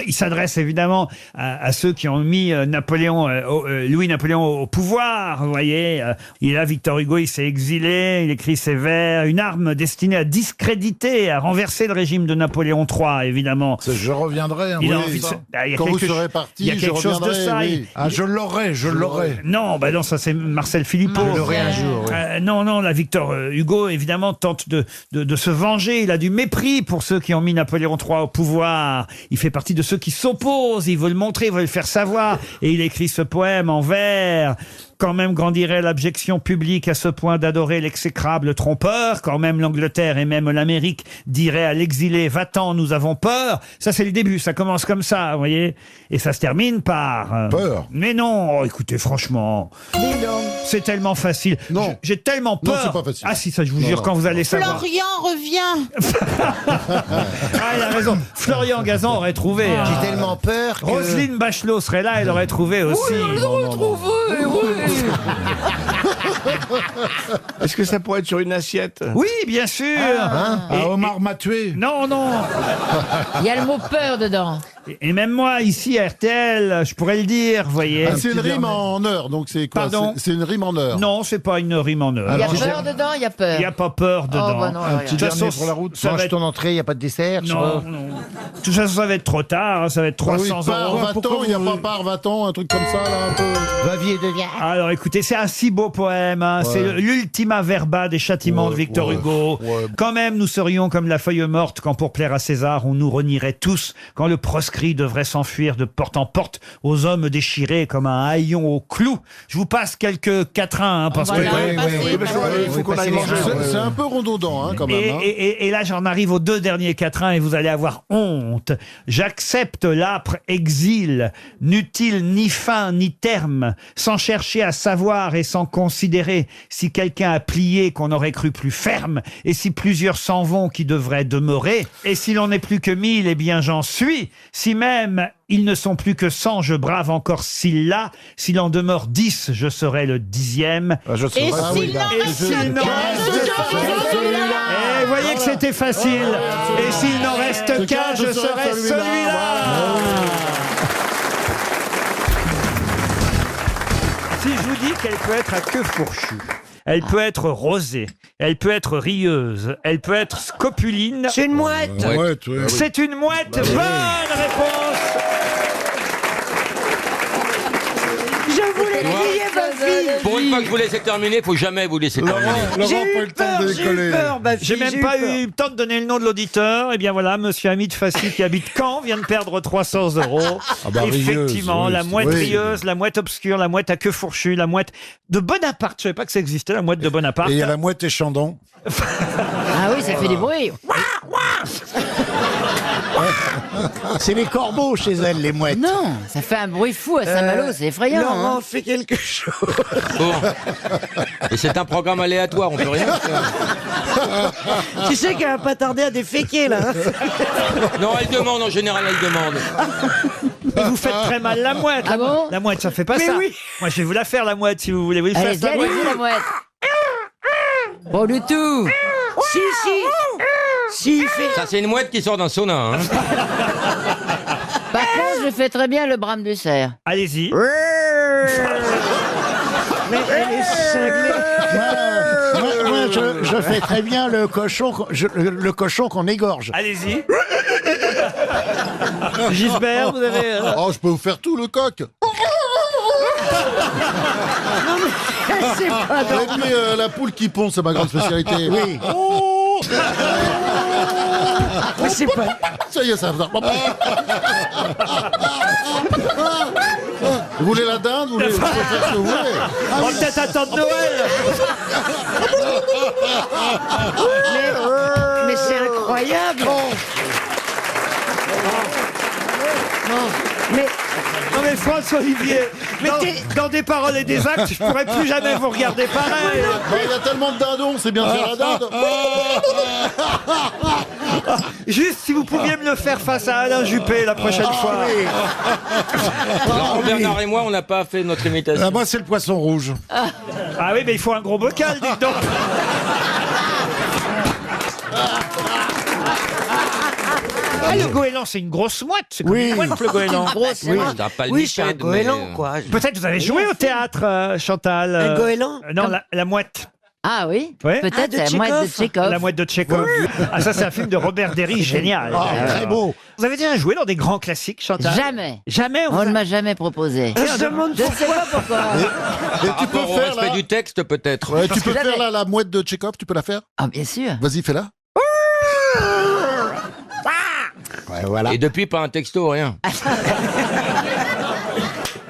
il s'adresse évidemment à ceux qui ont mis Louis-Napoléon au pouvoir, vous voyez. Il est là, Victor Hugo, il s'est exilé, il écrit ses vers, une arme destinée à discréditer, à renverser le régime de Napoléon III, évidemment. Je reviendrai. Il a oui, envie de ça. il y a Quand vous quelque serez chose- parti, il y a je quelque chose de reviendrai. ça. Oui. Ah, je l'aurai. Non, ça c'est Marcel Philippot. Je l'aurai un jour, oui. Non, la Victor Hugo, évidemment, tente de se venger. Il a du mépris pour ceux qui ont mis Napoléon III au pouvoir. Il fait partie de ceux qui s'opposent. Il veut le montrer, il veut le faire savoir. Et il écrit ce poème en vers. Quand même grandirait l'abjection publique à ce point d'adorer l'exécrable trompeur. Quand même l'Angleterre et même l'Amérique diraient à l'exilé, va-t'en, nous avons peur. Ça, c'est le début. Ça commence comme ça, vous voyez. Et ça se termine par... Peur. Mais non, écoutez, franchement... C'est tellement facile. Non. J'ai tellement peur. Non, c'est pas facile. Ah si, ça je vous jure, quand vous allez savoir. Florian revient. Ah, il a raison. Florian Gazan aurait trouvé. hein. J'ai tellement peur que... Roselyne Bachelot serait là, elle aurait trouvé aussi. Est-ce que ça pourrait être sur une assiette? Oui, bien sûr. Ah, Omar m'a tué. Non. Il y a le mot peur dedans. Et même moi, ici, à RTL, je pourrais le dire, vous voyez. Ah, c'est une rime en heure, donc c'est quoi? Pardon. C'est une rime en heure. Non, c'est pas une rime en heure. Il y a Alors, peur dedans, il y a peur. Il n'y a pas peur dedans. bah non, Un regarde. petit De toute dernier façon, pour la route. ça va Mange être... ton entrée, il n'y a pas de dessert. je sais Non. pas. De toute façon, ça va être trop tard, hein, ça va être Ah oui, 300 part, euros. va-t'en, il n'y a pas part, va-t'en, un truc comme ça, là, un peu. Va vie et deviens. Alors écoutez, c'est un si beau poème, hein. Ouais. C'est l'ultima verba des châtiments de Victor Hugo. ouais. Quand même, nous serions comme la feuille morte quand pour plaire à César, on nous renierait tous, quand le proscrit devrait s'enfuir de porte en porte aux hommes déchirés comme un haillon au clou. Je vous passe quelques quatrains, hein, parce que... Il faut qu'on aille manger. C'est un peu redondant, hein, quand même. hein. Et là, j'en arrive aux deux derniers quatrains et vous allez avoir honte. J'accepte l'âpre exil, n'utile ni fin ni terme, sans chercher à savoir et sans considérer si quelqu'un a plié qu'on aurait cru plus ferme, et si plusieurs s'en vont qui devraient demeurer, et si l'on n'est plus que 1000, eh bien j'en suis. Si même ils ne sont plus que 100, je brave encore Scylla. S'il en demeure 10, je serai le 10e. Et s'il n'en reste s'il n'en qu'un, Et voyez que c'était facile. Et s'il n'en reste qu'un, je serai celui-là. Si je vous dis qu'elle peut être à queue fourchue, elle peut être rosée, elle peut être rieuse, elle peut être scopuline. C'est une mouette. Ouais, oui. C'est une mouette. Bonne réponse. Je voulais crier parce Pour une fois que je vous laissez terminer, faut jamais vous laisser terminer. Laurent n'a pas eu le temps de décoller. J'ai même pas eu le temps de donner le nom de l'auditeur. Eh bien voilà, monsieur Hamid Fassi qui habite Caen vient de perdre 300 €. Ah bah, Effectivement, rieuse, la oui, mouette oui. rieuse, la mouette obscure, la mouette à queue fourchue, la mouette de Bonaparte. Je savais pas que ça existait, la mouette de Bonaparte. Et il y a la mouette et Chandon. Ah oui, ça fait du bruit. C'est les corbeaux chez elle, les mouettes. Non, ça fait un bruit fou à Saint-Malo, c'est effrayant. Laurent hein. fait quelque chose. Bon. Et c'est un programme aléatoire, on peut rien faire. Tu sais qu'elle va pas tarder à déféquer, là. Non, elle demande, en général, elle demande. Et vous faites très mal la mouette. Ah bon La mouette, ça fait pas Mais ça. oui. Moi, je vais vous la faire, la mouette, si vous voulez. Oui, Allez-y, faites la mouette. allez-y, la mouette. Bon, du tout. Si. Si, il fait... Ça, c'est une mouette qui sort d'un sauna. Hein. Par contre, je fais très bien le brame du cerf. Allez-y. Mais elle est cinglée. Moi, je fais très bien le cochon, le cochon qu'on égorge. Allez-y. Gisbert, vous avez... Oh, je peux vous faire tout, le coq. C'est pas Et puis la poule qui pond, c'est ma grande spécialité. Oui. Mais c'est pas... Ça y est, ça va. Vous voulez la dinde? Vous voulez faire ce que vous voulez? On va peut-être attendre Noël. Mais c'est incroyable. Mais Non mais François Olivier, dans des paroles et des actes, je pourrais plus jamais vous regarder pareil. Bah, il y a tellement de dindons, c'est bien de faire la dinde. Juste si vous pouviez me le faire face à Alain Juppé la prochaine fois. Laurent Bernard et moi, on n'a pas fait notre imitation. Ah, moi, c'est le poisson rouge. Ah oui, mais il faut un gros bocal, dites donc. Ah, le goéland, c'est une grosse mouette. C'est comme une mouette, le goéland. oui, c'est un goéland, quoi. Peut-être vous avez joué au théâtre, Chantal. Un goéland Non, la mouette. Ah oui, Ouais. peut-être de la mouette de Tchekhov. La mouette de Tchekhov. Ah, ça, c'est un film de Robert Derry, génial. Très beau. Vous avez déjà joué dans des grands classiques, Chantal? Jamais. Jamais On ne m'a jamais proposé. On se demande Je ne sais pas pourquoi. Et Par tu peux rapport au faire respect là. du texte, peut-être. Ouais, tu peux j'avais- faire la mouette de Tchekhov, tu peux la faire? Ah, bien sûr. Vas-y, fais-la. Ouais, voilà. Et depuis, pas un texto, rien.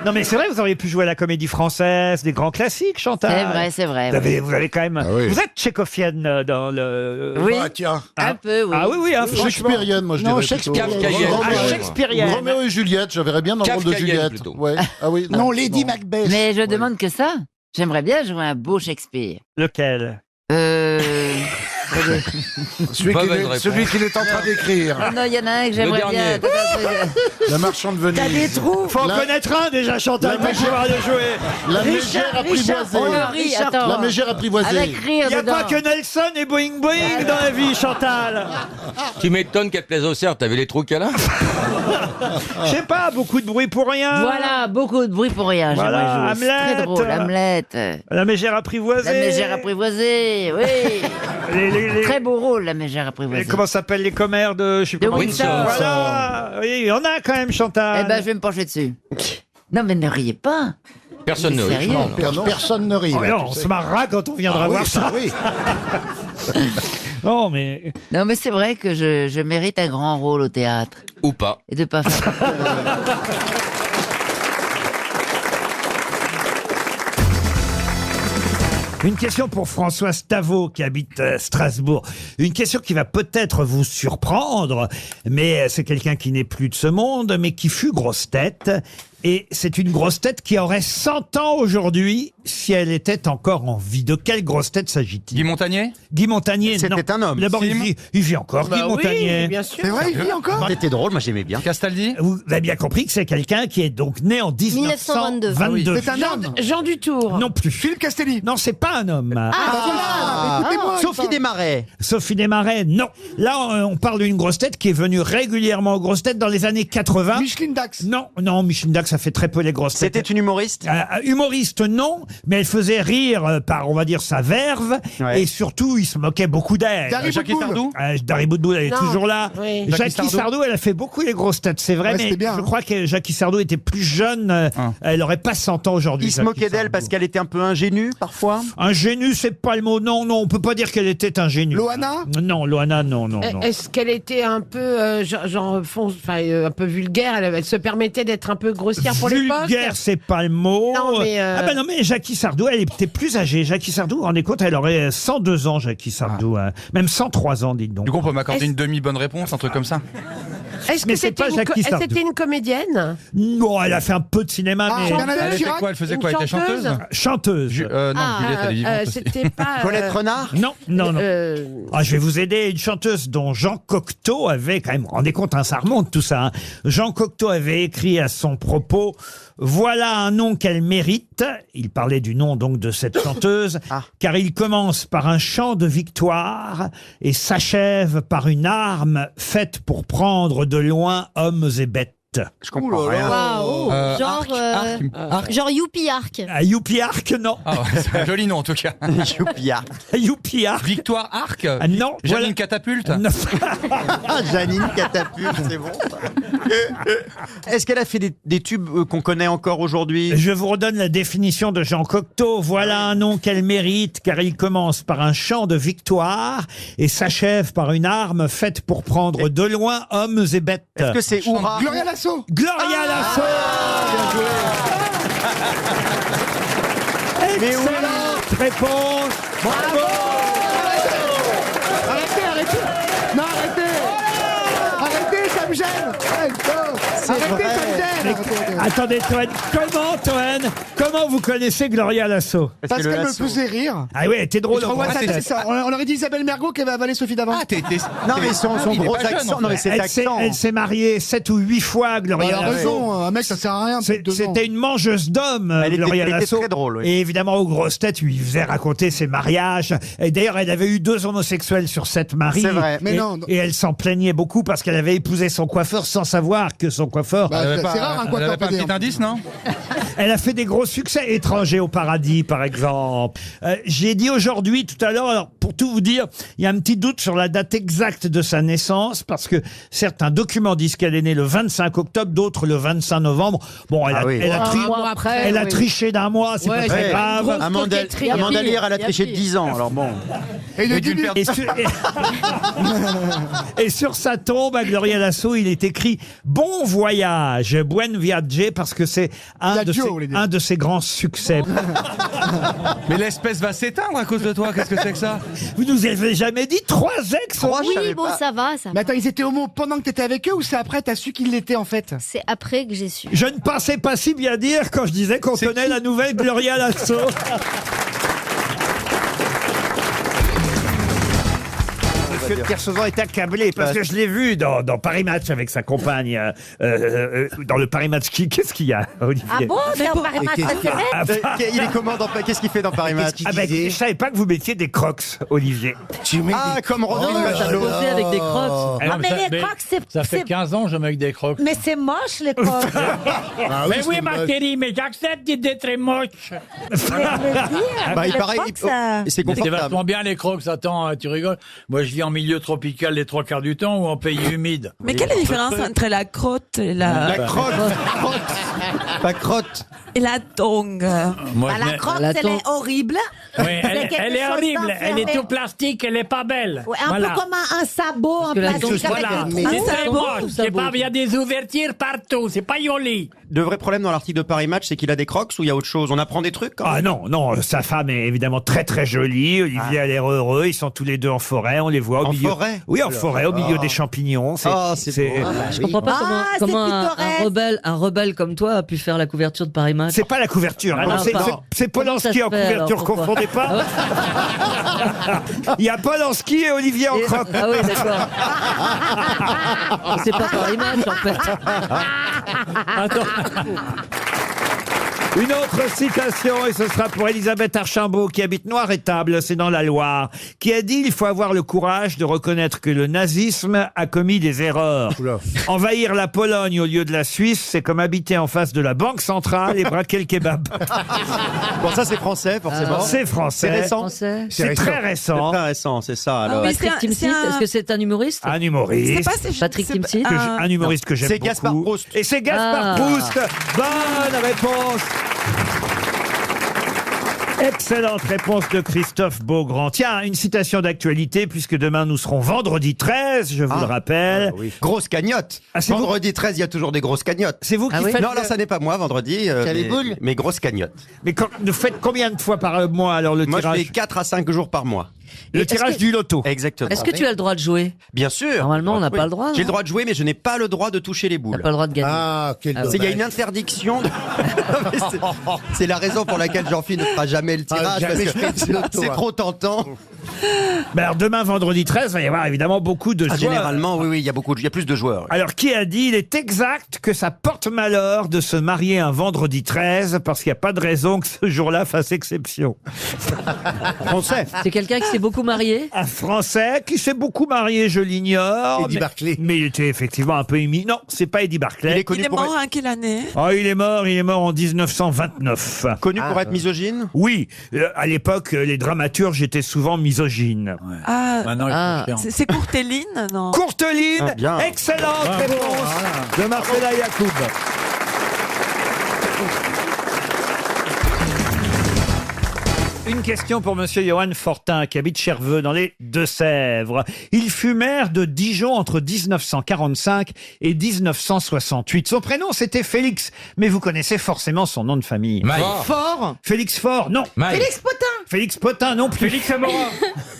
Non, mais c'est vrai, vous auriez pu jouer à la Comédie Française, des grands classiques, Chantal. C'est vrai, c'est vrai. Vous avez quand même. Ah oui. Vous êtes tchécofienne dans le. Oui, Ah, tiens. un peu, oui. Ah oui, oui, hein, franchement. Shakespearienne, moi je Non, dirais. plutôt. Shakespearienne. Ah, shakespearienne. Roméo et Juliette, je verrais bien dans le rôle de Kafkaïenne, Juliette. plutôt. Ouais. Ah oui. Non, Lady Macbeth. Mais je demande que ça. J'aimerais bien jouer un beau Shakespeare. Lequel? Celui qu'il est en train d'écrire. Oh non, il y en a un que j'aimerais bien. dernier. La marchande T'as des Venise. trous. Faut en connaître un déjà, Chantal, pour pouvoir le jouer. La mégère apprivoisée. Henri, attends. La mégère apprivoisée. Avec rire Il n'y a dedans. pas que Nelson et Boing Boing dans la vie, Chantal. Tu m'étonnes qu'elle plaise au cerf. T'as vu les trous qu'elle a? Je sais pas, beaucoup de bruit pour rien. Voilà, beaucoup de bruit pour rien. Voilà, J'aimerais jouer. C'est Hamlet. très drôle, Hamlet. La mégère apprivoisée. La mégère apprivoisée, oui. Très beau rôle, la mégère apprivoisée. Comment s'appellent les commères de... Je sais De comment- Windsor. Voilà. Oui, il y en a quand même, Chantal. Eh ben, je vais me pencher dessus. Non, mais ne riez pas. Personne ne rit. Sérieux. Non. Personne ne rit. Oh là, non, tu on sais. se marrera quand on viendra Ah oui, voir ça. oui. Non, mais... Non, mais c'est vrai que je mérite un grand rôle au théâtre. Ou pas. Et de pas faire... Une question pour François Stavo qui habite Strasbourg. Une question qui va peut-être vous surprendre, mais c'est quelqu'un qui n'est plus de ce monde, mais qui fut grosse tête. Et c'est une grosse tête qui aurait 100 ans aujourd'hui si elle était encore en vie. De quelle grosse tête s'agit-il? Guy Montagnier? Guy Montagnier, non. C'était un homme. D'abord, il vit encore, Guy Montagnier. bien sûr. C'est vrai, il vit encore. C'était drôle, moi j'aimais bien. Castaldi? Vous avez bien compris que c'est quelqu'un qui est donc né en 1922. 1922. C'est un homme. Jean Dutour. Non plus. Philippe Castelli. Non, c'est pas un homme. Écoutez-moi. Sophie Desmarais. Sophie Desmarais, non. Là, on parle d'une grosse tête qui est venue régulièrement aux grosses têtes dans les années 80. Micheline Dax. Non, Micheline Dax, ça fait très peu les grosses têtes. C'était une humoriste Humoriste, non, mais elle faisait rire par, on va dire, sa verve, et surtout, il se moquait beaucoup d'elle. Jackie Sardou Dari Boudboul, elle est Non. toujours là. Oui. Jackie Sardou, elle a fait beaucoup les grosses têtes, c'est vrai, Ouais, mais c'était bien, je hein. crois que Jackie Sardou était plus jeune, elle aurait pas 100 ans aujourd'hui. Il se Jackie moquait d'elle Sardou. parce qu'elle était un peu ingénue, parfois. Ingénue, c'est pas le mot. Non, on peut pas dire qu'elle était ingénue. Loana Non, Loana, non. Est-ce qu'elle était un peu, un peu vulgaire, elle se permettait d'être un peu grossière pour l'époque? Vulgaire, c'est pas le mot. Non, mais, non, mais Jackie Sardou, elle était plus âgée. Jackie Sardou, vous vous rendez compte, elle aurait 102 ans, Jackie Sardou. Même 103 ans, dites donc. Du coup, on peut m'accorder une demi-bonne réponse, un truc comme ça. Est-ce Mais que c'est pas Jackie Sardou. c'était une comédienne? Bon, elle a fait un peu de cinéma, mais... Elle était quoi? Elle faisait quoi? Elle était chanteuse? Chanteuse. Non, Juliette, elle est vivante aussi. C'était pas... Colette Renard? Non. Je vais vous aider. Une chanteuse dont Jean Cocteau avait, quand même, vous vous rendez compte, ça remonte tout ça. Jean Cocteau avait écrit à son propos: voilà un nom qu'elle mérite. Il parlait du nom donc de cette chanteuse, car il commence par un chant de victoire et s'achève par une arme faite pour prendre de loin hommes et bêtes. Je comprends rien. Waouh. Genre Youpi Arc. Youpi Arc, non. C'est un joli nom en tout cas. Youpi Arc. Youpi Arc. Victoire Arc. Non. Janine Catapulte. Non. Janine Catapulte, c'est bon. Est-ce qu'elle a fait des tubes qu'on connaît encore aujourd'hui? Je vous redonne la définition de Jean Cocteau. Voilà un nom qu'elle mérite, car il commence par un chant de victoire et s'achève par une arme faite pour prendre de loin hommes et bêtes. Est-ce que c'est Oura? Gloria Lasso. Gloria Lasso. Excellente réponse. Bravo. Arrêtez. Non, arrêtez, ça me gêne. Arrêtez, ça me gêne. Attendez, Toen, comment vous connaissez Gloria Lasso? Parce qu'elle me faisait rire. Ah oui, t'es drôle. C'est ça. On aurait dit Isabelle Mergo qui avait avalé Sophie d'avant. Non, mais son gros accent. Non, mais cet accent. Elle s'est mariée 7 ou 8 fois, Gloria Elle a Lasso. raison, un mec, ça sert à rien. C'était une mangeuse d'hommes, Gloria Elle était Lasso. très drôle, oui. Et évidemment, aux grosses têtes, lui faisait raconter ses mariages. Et d'ailleurs, elle avait eu 2 homosexuels sur 7 maris. C'est vrai. Mais non. Et elle s'en plaignait beaucoup parce qu'elle avait épousé son coiffeur sans savoir que son coiffeur... C'est rare, un Elle coiffeur avait pas un pédé. petit indice, non? Elle a fait des gros succès. Étranger au paradis, par exemple. J'ai dit aujourd'hui, tout à l'heure, alors pour tout vous dire, il y a un petit doute sur la date exacte de sa naissance, parce que certains documents disent qu'elle est née le 25 octobre, d'autres le 25 novembre. Bon, elle a triché d'un mois, c'est pas très grave. Amanda Lear, elle a triché de 10 ans, alors bon. Et sur sa tombe, à Gloria Lasso, il est écrit « Bon voyage, buen viaggio », parce que c'est un de ses grands succès. Mais l'espèce va s'éteindre à cause de toi, qu'est-ce que c'est que ça? Vous nous avez jamais dit 3 ex? Oui, bon, ça va. Mais attends, ils étaient homo pendant que t'étais avec eux ou c'est après t'as su qu'ils l'étaient en fait? C'est après que j'ai su. Je ne pensais pas si bien dire quand je disais qu'on tenait la nouvelle Gloria Lasso. Monsieur de Kersauzon est accablé parce que je l'ai vu dans Paris Match avec sa compagne. Dans le Paris Match, qu'est-ce qu'il y a, Olivier? Ah bon, c'est en Paris Match, ça se fait? Il est comment qu'est-ce qu'il fait dans Paris Match? Je savais pas que vous mettiez des crocs, Olivier. Comme Rodrigue Machalot. avec des crocs. Ah, mais les crocs, c'est... Ça fait 15 ans que je mets avec des crocs. Mais c'est moche, les crocs. Mais oui, ma chérie, mais j'accepte d'être très moche. Il paraît c'est C'est vachement bien les crocs, attends, tu rigoles. Moi, je vis en milieu tropical les 3 quarts du temps ou en pays humide. Mais quelle est la différence entre la crotte et la crotte? La crotte. Et la tongue. La crotte, elle est horrible. Oui, elle est horrible, elle est tout plastique, elle est pas belle. Ouais, un peu comme un sabot en plastique. Voilà, c'est moche, c'est pas, il y a des ouvertures partout, c'est pas joli. Le vrai problème dans l'article de Paris Match, c'est qu'il a des crocs ou il y a autre chose? On apprend des trucs quand même. Non, sa femme est évidemment très très jolie. Olivier a l'air heureux, ils sont tous les deux en forêt, on les voit au milieu. Forêt? Oui, en forêt, au milieu des champignons. C'est Je comprends pas comment un rebelle comme toi a pu faire la couverture de Paris Match. C'est pas la couverture, c'est Polanski en couverture, confondez pas. Il y a Polanski et Olivier en croc. Ah oui, d'accord. C'est pas Paris Match en fait. Attends. Une autre citation, et ce sera pour Elisabeth Archambault, qui habite Noir-Étable, c'est dans la Loire, qui a dit « Il faut avoir le courage de reconnaître que le nazisme a commis des erreurs. Envahir la Pologne au lieu de la Suisse, c'est comme habiter en face de la Banque centrale et braquer le kebab. » Bon, ça c'est français, forcément. C'est français. C'est récent. Français. C'est très récent. C'est très récent, c'est ça. Alors. oui, Patrick Timsit, est-ce que c'est un humoriste? Un humoriste. Patrick Timsit. Un humoriste que j'aime beaucoup. C'est Gaspard Proust. Et c'est Gaspard Proust. Bonne réponse. Excellente réponse de Christophe Beaugrand. Tiens, une citation d'actualité, puisque demain nous serons vendredi 13, je vous le rappelle. Oui. Grosse cagnotte. Vendredi 13, il y a toujours des grosses cagnottes. C'est vous qui faites... Non, là, ça n'est pas moi, vendredi. Mais grosses cagnottes. Mais vous faites combien de fois par mois, alors, le tirage? Moi, je fais 4 à 5 jours par mois. Le tirage du loto. Exactement. Est-ce que tu as le droit de jouer? Bien sûr. Normalement, on n'a pas le droit. J'ai le droit de jouer, mais je n'ai pas le droit de toucher les boules. T'as pas le droit de gagner. Ah, quel Il y a une interdiction. C'est la raison pour laquelle Jean-Philippe ne fera jamais le tirage, parce que c'est trop tentant. Ben alors demain, vendredi 13, il va y avoir évidemment beaucoup de joueurs. Généralement, oui, il y a plus de joueurs. Alors, qui a dit, il est exact que ça porte malheur de se marier un vendredi 13, parce qu'il n'y a pas de raison que ce jour-là fasse exception. Français. C'est quelqu'un qui s'est beaucoup marié? Un Français qui s'est beaucoup marié, je l'ignore. Eddie Barclay. Mais il était effectivement un peu émis. Non, c'est pas Eddie Barclay. Il est mort en quelle année? Oh, il est mort en 1929. Connu pour être misogyne? Oui, à l'époque, les dramaturges étaient souvent misogynes. C'est Courteline, non? Courteline, bien. excellente réponse de Marcella Yacoub. Une question pour monsieur Johan Fortin, qui habite Cherveux, dans les Deux-Sèvres. Il fut maire de Dijon entre 1945 et 1968. Son prénom, c'était Félix, mais vous connaissez forcément son nom de famille. Fort. Félix Faure, non. Félix Potin. Félix Potin, non plus. Félix Amora.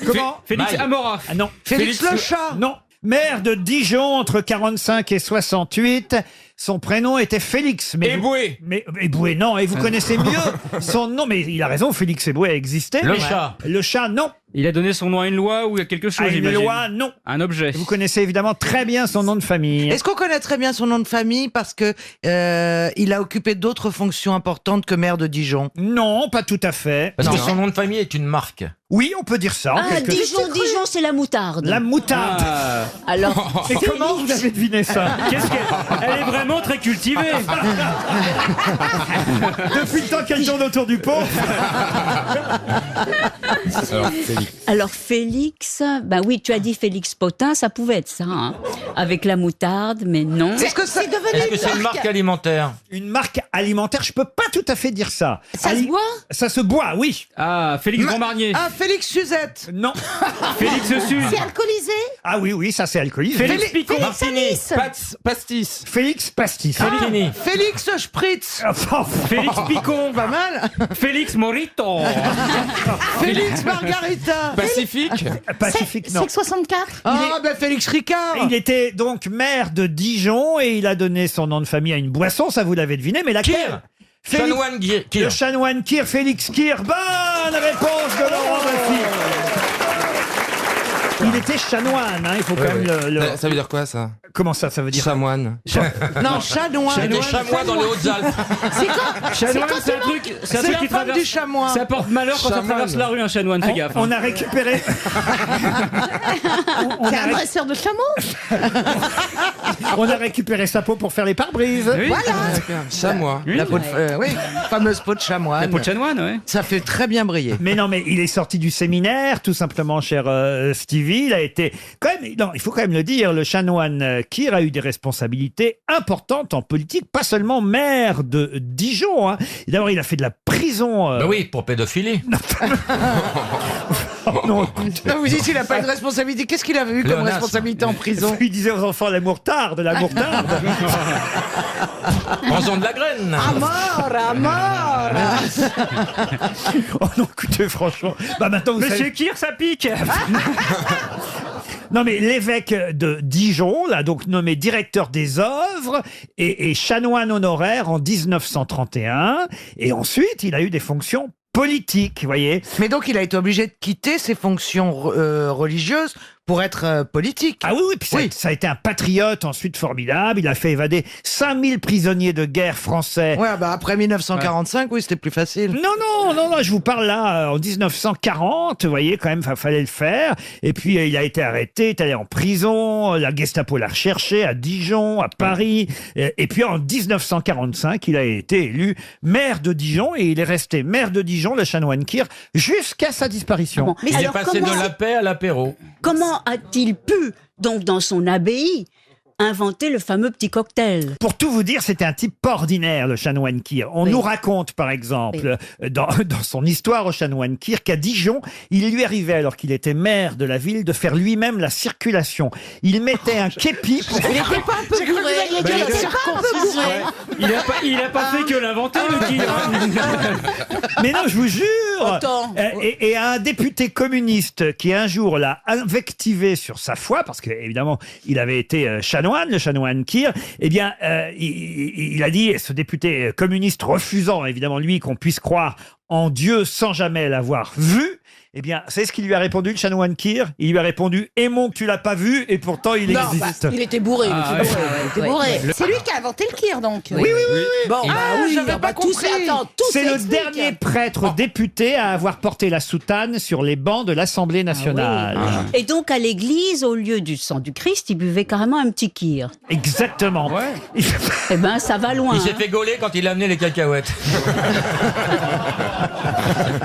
Comment? Félix Amora. Ah non. Félix le chat. Non. Maire de Dijon entre 45 et 68. Son prénom était Félix. Eboué. Mais Eboué, non. Et vous connaissez mieux son nom. Mais il a raison, Félix Eboué a existé. Le mais chat. Le chat, non. Il a donné son nom à une loi ou à quelque chose, À une j'imagine. loi, non. Un objet. Vous connaissez évidemment très bien son nom de famille. Est-ce qu'on connaît très bien son nom de famille parce que il a occupé d'autres fonctions importantes que maire de Dijon? Non, pas tout à fait. Parce Non. que son nom de famille est une marque. Oui, on peut dire ça. en quelque sorte. Dijon, c'est la moutarde. La moutarde. Alors, Et comment vous avez deviné ça? Qu'est-ce qu'elle elle est vraiment très cultivée. Depuis le temps qu'elle tourne autour du pot. Alors Félix, bah oui, tu as dit Félix Potin, ça pouvait être ça, hein, avec la moutarde, mais non. Est-ce que c'est devenu Est-ce que c'est une marque alimentaire? Une marque alimentaire, je peux pas tout à fait dire ça. Ça se boit? Ça se boit, oui. Ah, Félix Bombardier. Ah, Félix Suzette. Non. Félix Suze. C'est alcoolisé? Ah oui, oui, ça c'est alcoolisé. Félix Picon. Martini. Pastis. Félix Pastis. Félix. Félix Spritz. Félix Picon. Pas mal. Félix Morito. Félix Margarita. Pacifique. Pacifique, non. C'est 64? Ah, ben Félix Ricard. Il était donc maire de Dijon et il a donné son nom de famille à une boisson, ça vous l'avez deviné, mais laquelle? Kir. Félix- Chanoine Kir. Le chanoine Kir, Félix Kir. Bonne réponse de Laurent Baffy. Il était chanoine, hein, il faut quand même le... Ça veut dire quoi, ça? Comment ça veut dire? Chamoine. Non, Chanoine. C'était chamois dans les Hautes-Alpes. C'est quand? Chanoine, c'est un truc, C'est qui la femme traverse. du chamois. Ça porte malheur quand ça Chamoine. traverse la rue, un chanoine, fais gaffe. On a récupéré... C'est un dresseur de chameau? On a récupéré sa peau pour faire les pare-brises. Oui. Chamois. La peau de, oui, fameuse peau de chamoine. La peau de chanoine, ouais. Ça fait très bien briller. Mais non, mais il est sorti du séminaire, tout simplement, cher Stevie. Il a été, quand même, non, il faut quand même le dire, le chanoine Kir a eu des responsabilités importantes en politique, pas seulement maire de Dijon. Hein. D'abord, il a fait de la prison. Bah oui, pour pédophilie. Non, Non, vous dites qu'il n'a pas eu de responsabilité. Qu'est-ce qu'il avait eu comme Léonasme. responsabilité en prison? il disait aux enfants la mourtarde, la mourtarde. Prends-en de la graine. À mort, à mort. Oh non, écoutez, franchement, bah maintenant vous Monsieur savez... Kir, ça pique. Non mais l'évêque de Dijon, là, donc nommé directeur des œuvres et chanoine honoraire en 1931, et ensuite il a eu des fonctions politiques, vous voyez. Mais donc il a été obligé de quitter ses fonctions religieuses pour être politique. Ah oui, oui, puis ça a été un patriote ensuite formidable. Il a fait évader 5000 prisonniers de guerre français. Ouais, bah après 1945, oui, c'était plus facile. Non, je vous parle là en 1940, vous voyez, quand même, fallait le faire. Et puis, il a été arrêté, est allé en prison, la Gestapo l'a recherché à Dijon, à Paris. Et puis, en 1945, il a été élu maire de Dijon et il est resté maire de Dijon, le chanoine Kirr, jusqu'à sa disparition. Bon, mais Il est alors, passé de comment- la paix à l'apéro. Comment a-t-il pu, donc dans son abbaye, inventer le fameux petit cocktail? Pour tout vous dire, c'était un type pas ordinaire, le chanoine Kirr. On nous raconte, par exemple, dans son histoire au chanoine Kirr, qu'à Dijon, il lui arrivait, alors qu'il était maire de la ville, de faire lui-même la circulation. Il mettait un képi pour... Il était pas un peu bourré. Il a pas fait que l'inventer, le Kirr. Mais non, je vous jure. Autant. Et un député communiste qui un jour l'a invectivé sur sa foi, parce qu'évidemment, il avait été chanoine, le chanoine Kirr, eh bien, il a dit, ce député communiste refusant, évidemment, lui, qu'on puisse croire en Dieu sans jamais l'avoir vu, eh bien, c'est ce qu'il lui a répondu, le chanoine Kirr. Il lui a répondu, aimons que tu l'as pas vu, et pourtant il existe. Il était bourré. Ah, il était bourré. Le- C'est lui qui a inventé le Kirr, donc. Oui. Bon, j'avais pas compris. C'est le dernier prêtre député à avoir porté la soutane sur les bancs de l'Assemblée nationale. Et donc, à l'église, au lieu du sang du Christ, il buvait carrément un petit Kirr. Exactement. Eh ben, ça va loin. Il s'est hein. fait gauler quand il a amené les cacahuètes.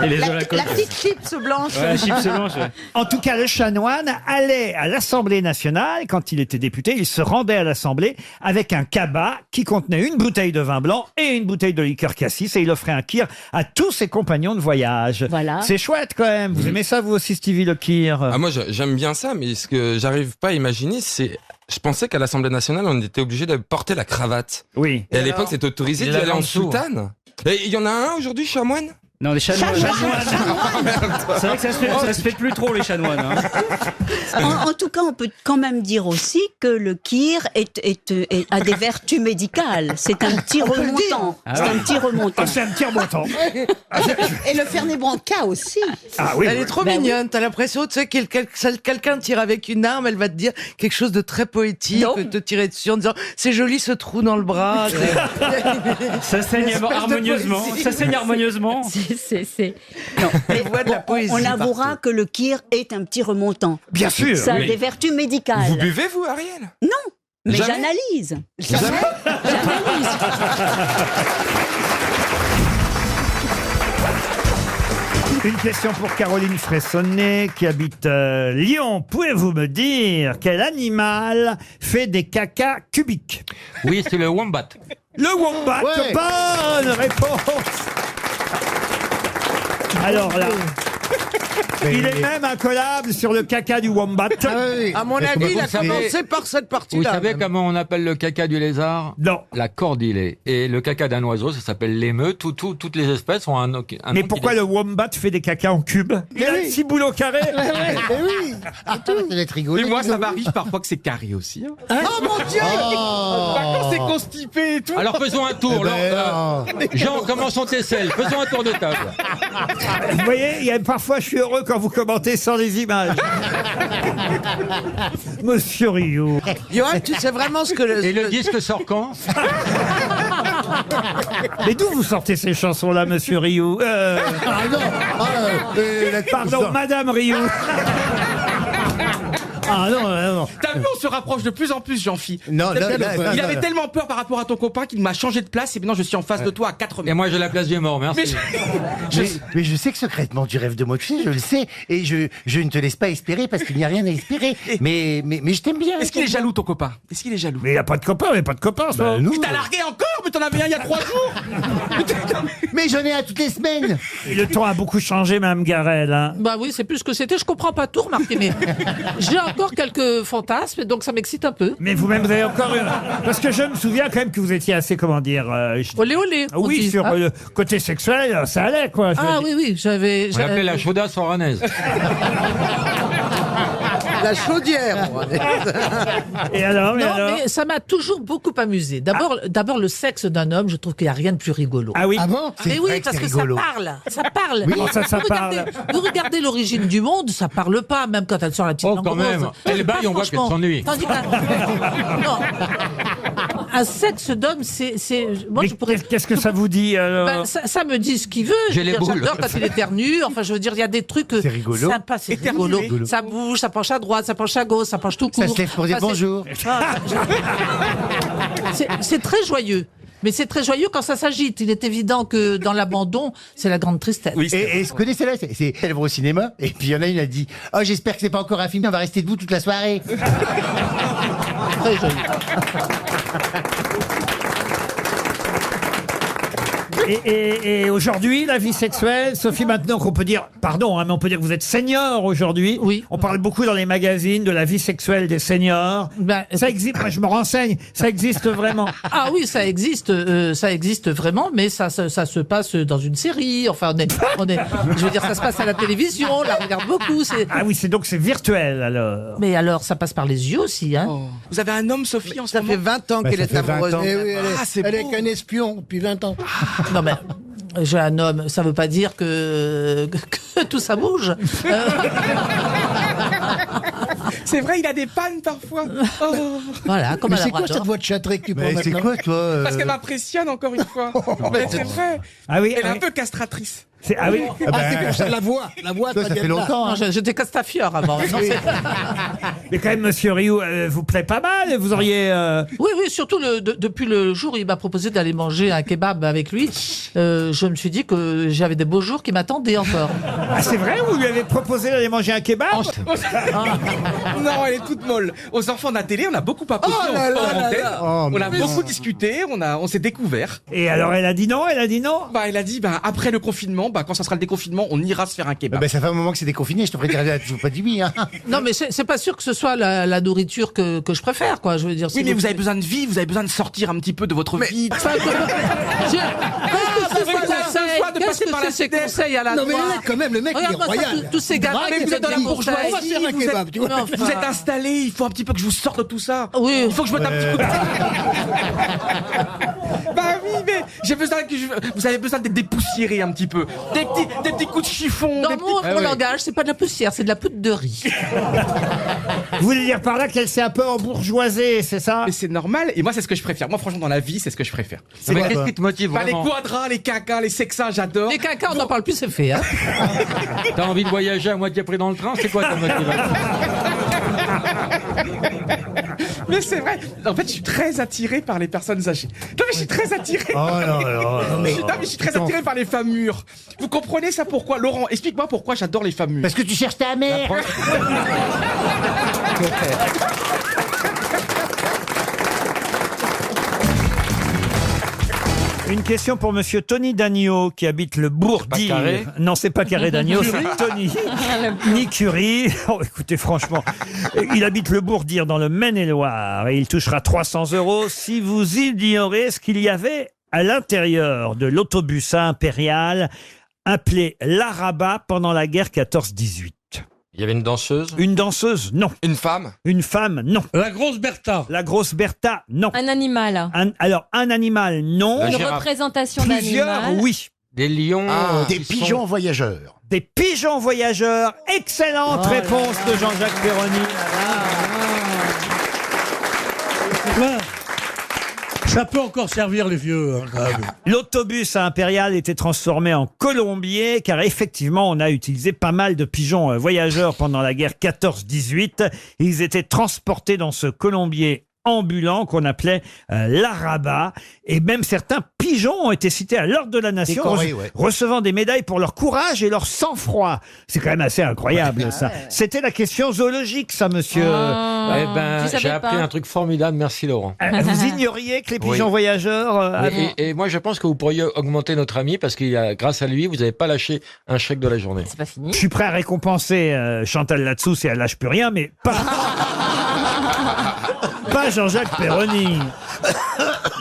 Et les La petite chips blanche. En tout cas, le chanoine allait à l'Assemblée nationale quand il était député. Il se rendait à l'Assemblée avec un cabas qui contenait une bouteille de vin blanc et une bouteille de liqueur cassis, et il offrait un Kirr à tous ses compagnons de voyage. Voilà. C'est chouette quand même. Vous aimez ça vous aussi, Stevie, le Kirr? Ah, moi, j'aime bien ça, mais ce que j'arrive pas à imaginer, c'est... Je pensais qu'à l'Assemblée nationale, on était obligé de porter la cravate. Oui. Et à l'époque, c'était autorisé Il d'y aller avait en en dessous, soutane. Et il y en a un aujourd'hui, chanoine? Non, les chanoines. C'est vrai que ça se fait plus trop, les chanoines. Hein. En tout cas, on peut quand même dire aussi que le Kirr a des vertus médicales. C'est un petit remontant. C'est un petit remontant. C'est un petit remontant. Et le Fernet Branca aussi. Ah oui. Elle est trop mignonne. T'as l'impression, tu sais, quelqu'un tire avec une arme, elle va te dire quelque chose de très poétique, te tirer dessus en disant c'est joli ce trou dans le bras. Ça saigne harmonieusement. Ça saigne harmonieusement. Non, mais voit de la poésie on avouera partout. que le Kirr est un petit remontant. Bien sûr. Ça a Oui. des vertus médicales. Vous buvez, vous, Ariel? Non, mais Jamais j'analyse. Une question pour Caroline Fressonnet qui habite Lyon. Pouvez-vous me dire quel animal fait des cacas cubiques? Oui, c'est le wombat. Le wombat. Ouais. Bonne réponse. Alors là, il est même incollable sur le caca du wombat. À mon avis, il a commencé par cette Vous partie-là. savez comment on appelle le caca du lézard? Non. La cordillée. Et le caca d'un oiseau, ça s'appelle l'émeu. Toutes les espèces ont un nom Mais qui pourquoi le wombat fait des cacas en cube? Il a oui. 6 boules au carré. oui. Ça doit être rigolo. Et moi, ça m'arrive parfois que c'est carré aussi. Hein. Oh mon Dieu! Quand c'est constipé et tout. Alors faisons un tour. Jean, comment sont tes selles? Faisons un tour de table. Vous voyez, parfois je suis heureux quand vous commentez sans les images. Monsieur Rioux. Johan, tu sais vraiment ce que Et le disque sort quand? Mais d'où vous sortez ces chansons-là, monsieur Rioux? Ah non. Pardon, madame Rioux. Ah non, non. T'as vu, on se rapproche de plus en plus, Jean-Phi. Non, Il avait tellement peur par rapport à ton copain qu'il m'a changé de place et maintenant je suis en face de toi à 4 Et mètres. moi, j'ai la place du mort, merci. Mais je sais que secrètement tu rêves de moi, tu sais, je le sais, et je ne te laisse pas espérer parce qu'il n'y a rien à espérer. Mais je t'aime bien. Est-ce qu'il est jaloux, ton copain? Est-ce qu'il est jaloux? Mais il n'y a pas de copain, mais pas de copain, ça. nous. Il t'a largué encore? Mais t'en avais un il y a 3 jours! Mais j'en ai un toutes les semaines. Et le temps a beaucoup changé, Mme Garel. Hein. Bah oui, c'est plus ce que c'était. Je comprends pas tout, remarquez, mais j'ai encore quelques fantasmes, donc ça m'excite un peu. Mais vous-même, vous avez encore... Parce que je me souviens quand même que vous étiez assez, comment dire... Olé, olé. on Oui, dit, sur hein. le côté sexuel, ça allait, quoi. Je veux Ah dire. oui, oui, j'avais... On l'appelait la chaudasse oranaise. La chaudière. Et alors, Non, mais ça m'a toujours beaucoup amusé. D'abord, le sexe d'un homme, je trouve qu'il n'y a rien de plus rigolo. Ah oui. Ah bon? Mais oui, parce que rigolo. ça parle. Ça parle. Oui, comment ça parle? Vous regardez l'origine du monde, ça parle pas, même quand elle sort la petite langue quand même. rose. Elle baille, on voit qu'elle Franchement. s'ennuie. Tandis non. Un sexe d'homme, c'est. Moi, Mais je pourrais. qu'est-ce que ça vous dit alors? Ben, ça me dit ce qu'il veut. J'ai les boules. J'adore quand il éternue. Enfin, je veux dire, il y a des trucs C'est rigolo. sympas, c'est rigolo. Ça bouge, ça penche à droite, ça penche à gauche, ça penche tout court. Ça se lève pour dire Enfin, bonjour. c'est très joyeux. Mais c'est très joyeux quand ça s'agite. Il est évident que dans l'abandon, c'est la grande tristesse. Et je connais celle-là, elle va au cinéma, et puis il y en a une, a dit « Oh, j'espère que c'est pas encore un film, on va rester debout toute la soirée. » Très joli. Et aujourd'hui, la vie sexuelle, Sophie, maintenant qu'on peut dire, pardon, hein, mais on peut dire que vous êtes senior aujourd'hui. Oui. On parle beaucoup dans les magazines de la vie sexuelle des seniors. Ben, Ça existe, moi je me renseigne, ça existe vraiment. Ah oui, ça existe vraiment, mais ça se passe dans une série. Enfin, je veux dire, ça se passe à la télévision, on la regarde beaucoup. Ah oui, c'est virtuel alors. Mais alors, ça passe par les yeux aussi, hein. Vous avez un homme, Sophie, en ce Ça moment fait 20 ans qu'elle est amoureuse. Eh oui, c'est elle est beau. qu'un espion depuis 20 ans. Non mais j'ai un homme, ça veut pas dire que tout ça bouge. C'est vrai, il a des pannes parfois. Oh. Voilà, comme Mais un c'est quoi labrador. cette voix de châtrée que tu prends Mais maintenant? c'est quoi, toi Parce qu'elle m'impressionne encore une fois. Mais c'est vrai. Ah oui, Elle est ah un oui. peu castratrice. Ah oui. C'est pour ça la voix. La voix, Toi, ça fait longtemps. Non, Hein. j'étais Castafiore avant. Non, c'est- Mais quand même, Monsieur Rioux, vous plaît pas mal. Vous auriez. Oui, surtout depuis le jour où il m'a proposé d'aller manger un kebab avec lui, je me suis dit que j'avais des beaux jours qui m'attendaient encore. Ah, c'est vrai, vous lui avez proposé d'aller manger un kebab? Non, elle est toute molle. Aux enfants de la télé, on a beaucoup papoté Oh là là en là antenne. là. Oh, On a mais beaucoup discuté, on s'est découvert. Et alors, elle a dit non, elle a dit non. Elle a dit, après le confinement, quand ça sera le déconfinement, on ira se faire un kebab. Ben, ça fait un moment que c'est déconfiné, je te ferais dire, elle a toujours pas dit oui. Hein. Non, mais c'est pas sûr que ce soit la nourriture que je préfère, quoi. Je veux dire. Oui, mais vous avez besoin de vie, vous avez besoin de sortir un petit peu de votre vie. Qu'est-ce que c'est ces conseils à la Non mais noix le mec, quand même, le mec, il est Regarde-moi ça, royal. tous ces gars Mais vous êtes dans la bourgeoisie, On va faire un kebab, tu vois. Non, vous êtes installé, il faut un petit peu que je vous sorte de tout ça. Oui. Il faut que je mette un petit coup de... Bah oui, mais j'ai besoin vous avez besoin d'être dépoussiéré un petit peu. Des petits coups de chiffon. Dans des mon petits... langage, c'est pas de la poussière, c'est de la poudre de riz. Vous voulez dire par là qu'elle s'est un peu embourgeoisée, c'est ça? Mais c'est normal, et moi c'est ce que je préfère. Moi franchement dans la vie c'est ce que je préfère. Mais qu'est-ce qui te motive Les vraiment? quadras, les cacas, les sexas, j'adore. Les cacas, on n'en parle plus, c'est fait. Hein. T'as envie de voyager à moitié pris dans le train? C'est quoi ta motivation? Mais c'est vrai, en fait je suis très attiré par les personnes âgées. Non mais je suis très attiré. Oh non, non, Mais je suis très attiré par les femmes mûres. Vous comprenez ça pourquoi? Laurent, explique-moi pourquoi j'adore les femmes mûres. Parce que tu cherches ta mère. Une question pour Monsieur Tony Dagneau qui habite le bourg d'Ire. Carré Non, c'est pas Carré Dagneau, c'est Tony. Ni Curie. Oh, écoutez, franchement, il habite le bourg d'Ire dans le Maine-et-Loire et il touchera 300 € si vous ignorez ce qu'il y avait à l'intérieur de l'autobus impérial appelé l'Arabat pendant la guerre 14-18. Il y avait une danseuse? Une danseuse, non. Une femme? Une femme, non. La grosse Bertha. La grosse Bertha, non. Un animal. Alors, un animal, non. Une girafe. représentation Plusieurs, d'animal. oui. Des lions? Des pigeons voyageurs. Des pigeons voyageurs. Excellente réponse de Jean-Jacques Perroni. Ça peut encore servir les vieux. Hein, quand même. L'autobus impérial était transformé en colombier car effectivement on a utilisé pas mal de pigeons voyageurs pendant la guerre 14-18. Ils étaient transportés dans ce colombier ambulant qu'on appelait l'Arabat et même certains pigeons ont été cités à l'ordre de la nation Décorés, ouais. recevant des médailles pour leur courage et leur sang-froid. C'est quand même assez incroyable ça. C'était la question zoologique ça monsieur. Eh ben, tu savais j'ai appris pas. un truc formidable, merci Laurent. Vous ignoriez que les pigeons Oui. voyageurs Oui, et moi, je pense que vous pourriez augmenter notre ami parce que grâce à lui, vous n'avez pas lâché un chèque de la journée. C'est pas fini. Je suis prêt à récompenser Chantal là-dessous si elle lâche plus rien, mais pas. Pas Jean-Jacques Perroni.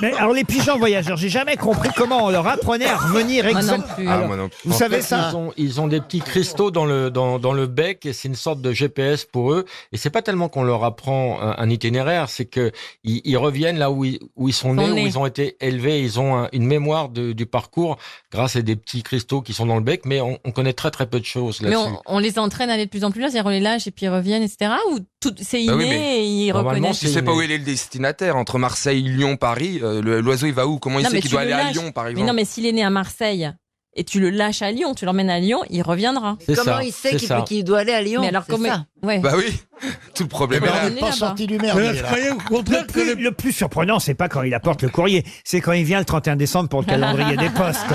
Mais alors les pigeons voyageurs, j'ai jamais compris comment on leur apprenait à revenir exactement. Ah, moi non plus. Vous En savez fait, ça? ils ont des petits cristaux dans le bec et c'est une sorte de GPS pour eux. Et c'est pas tellement qu'on leur apprend un itinéraire, c'est que ils reviennent là où ils sont nés, où ils ont été élevés. Ils ont une mémoire du parcours grâce à des petits cristaux qui sont dans le bec, mais on connaît très très peu de choses Mais là-dessus. on les entraîne à aller de plus en plus loin, c'est-à-dire on les lâche et puis ils reviennent, etc. Ou c'est inné Bah oui, mais et ils normalement, reconnaissent. c'est Tu sais pas inné. où il est le destinataire, entre Marseille, Lyon, Paris, l'oiseau il va où? Comment il Non, sait mais qu'il tu doit le aller à lâches. Lyon par Mais exemple? non, mais s'il est né à Marseille et tu le lâches à Lyon, tu l'emmènes à Lyon, il reviendra. Comment il sait qu'il doit aller à Lyon? Mais alors c'est comment ça. Ouais. Bah oui, tout le problème est là. pas sorti du merdier, là. Le plus surprenant, c'est pas quand il apporte le courrier, c'est quand il vient le 31 décembre pour le calendrier des postes.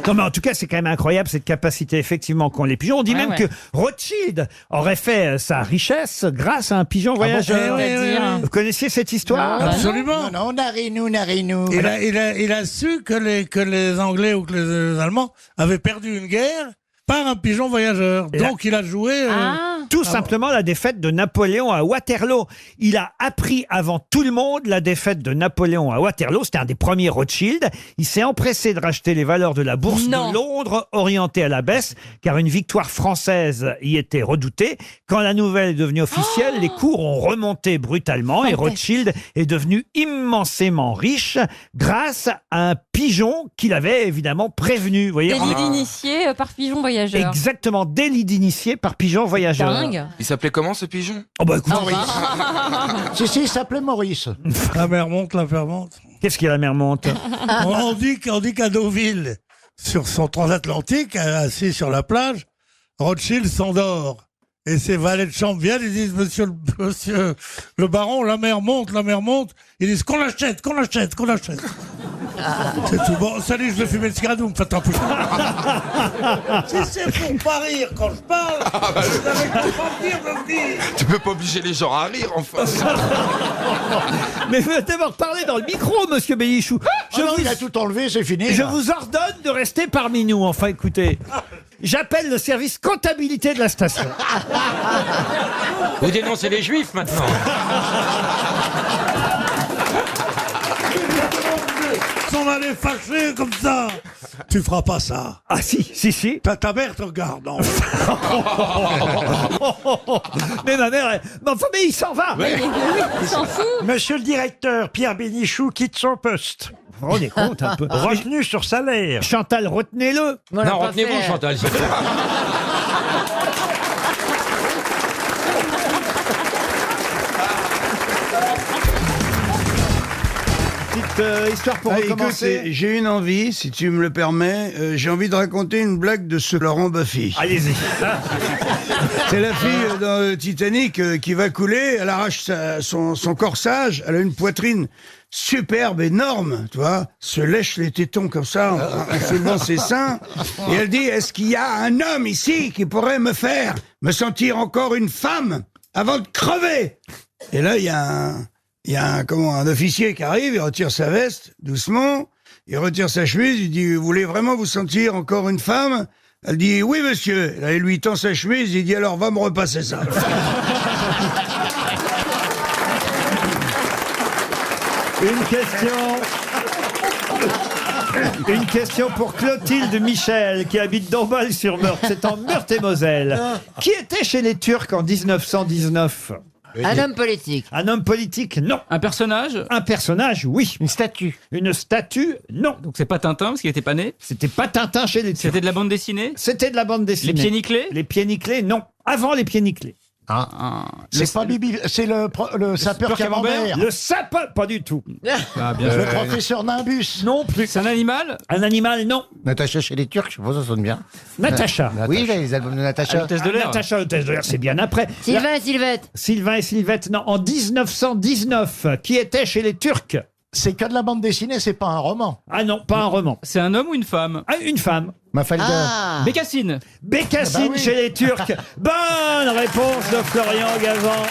Non mais en tout cas, c'est quand même incroyable cette capacité effectivement qu'ont les pigeons. On dit Ouais, même ouais. que Rothschild aurait fait sa richesse grâce à un pigeon voyageur. Vous connaissiez cette histoire? Absolument. Non, narinou. Il a su que les Anglais ou que les Allemands avaient perdu une guerre par un pigeon voyageur. Et là- Donc il a joué... Tout simplement la défaite de Napoléon à Waterloo. Il a appris avant tout le monde la défaite de Napoléon à Waterloo. C'était un des premiers Rothschild. Il s'est empressé de racheter les valeurs de la bourse Non. de Londres, orientée à la baisse, car une victoire française y était redoutée. Quand la nouvelle est devenue officielle, les cours ont remonté brutalement et Rothschild est devenu immensément riche grâce à un pigeon qu'il avait évidemment prévenu. Vous voyez, Délit d'initié par pigeon voyageur. exactement, délit d'initié par pigeon voyageur. Dingue. Il s'appelait comment ce pigeon? Oh bah écoute, Si, il s'appelait Maurice. La mer monte, l'affaire monte. qu'est-ce qu'il y a la mer monte? On dit qu'à Deauville, sur son transatlantique, assis sur la plage, Rothschild s'endort. Et ses valets de chambre viennent, ils disent, monsieur le baron, la mer monte. Ils disent, qu'on l'achète. C'est tout bon. Salut, je vais fumer le cigarette, vous me faites un peu. Si c'est pour pas rire quand je parle, vous avez qu'à pas dire de venir. Tu peux pas obliger les gens à rire enfin. Mais vous allez d'abord parler dans le micro, monsieur Bénichou. Il a tout enlevé, c'est fini. Je là. vous ordonne de rester parmi nous. Enfin, écoutez, j'appelle le service comptabilité de la station. Vous dénoncez les juifs maintenant. On allait fâcher comme ça. Tu feras pas ça. Ah si. Ta mère te regarde. Non. Mais ma mère, mais il s'en va. Il s'en fout. Monsieur le directeur, Pierre Bénichou quitte son poste. Vous vous rendez compte un peu. Retenu sur salaire. Chantal, retenez-le. Non, retenez-vous, Chantal. s'il vous plaît. Petite histoire pour recommencer. Écoute, j'ai une envie, si tu me le permets, j'ai envie de raconter une blague de ce Laurent Baffy. Allez-y. C'est la fille dans le Titanic qui va couler, elle arrache son corsage, elle a une poitrine superbe, énorme, tu vois, se lèche les tétons comme ça en soulevant ses seins, et elle dit, est-ce qu'il y a un homme ici qui pourrait me faire me sentir encore une femme avant de crever? Et là, il y a un officier qui arrive, il retire sa veste, doucement, il retire sa chemise, il dit, vous voulez vraiment vous sentir encore une femme? Elle dit, oui monsieur. Là, il lui tend sa chemise, il dit, alors va me repasser ça. Une question pour Clotilde Michel, qui habite Dombasle-sur-Meurthe. C'est en Meurthe-et-Moselle. Qui était chez les Turcs en 1919? Un homme politique. Un homme politique, non. Un personnage? Un personnage, oui. Une statue. Une statue, non. Donc c'est pas Tintin parce qu'il était pas né? C'était pas Tintin chez les Turcs. C'était de la bande dessinée? C'était de la bande dessinée. Les pieds nickelés? Les pieds nickelés, non. Avant les pieds nickelés. C'est pas Bibi, c'est le sapeur Camembert. Le sapeur, pas du tout. Ah, bien Le professeur Nimbus. Non plus. C'est un animal? Un animal, non. Natacha chez les Turcs, je suppose, ça sonne bien. Natacha. Oui, les albums de Natacha. L'hôtesse de l'air. Natacha, l'hôtesse de l'air, c'est bien après. Sylvain et Sylvette. Sylvain et Sylvette, non. En 1919, qui était chez les Turcs? C'est que de la bande dessinée, c'est pas un roman. Ah non, pas un roman. C'est un homme ou une femme? Ah, une femme. Mafalda. Ah. Bécassine. Bécassine Ah bah oui. chez les Turcs. Bonne réponse de Florian Gazan.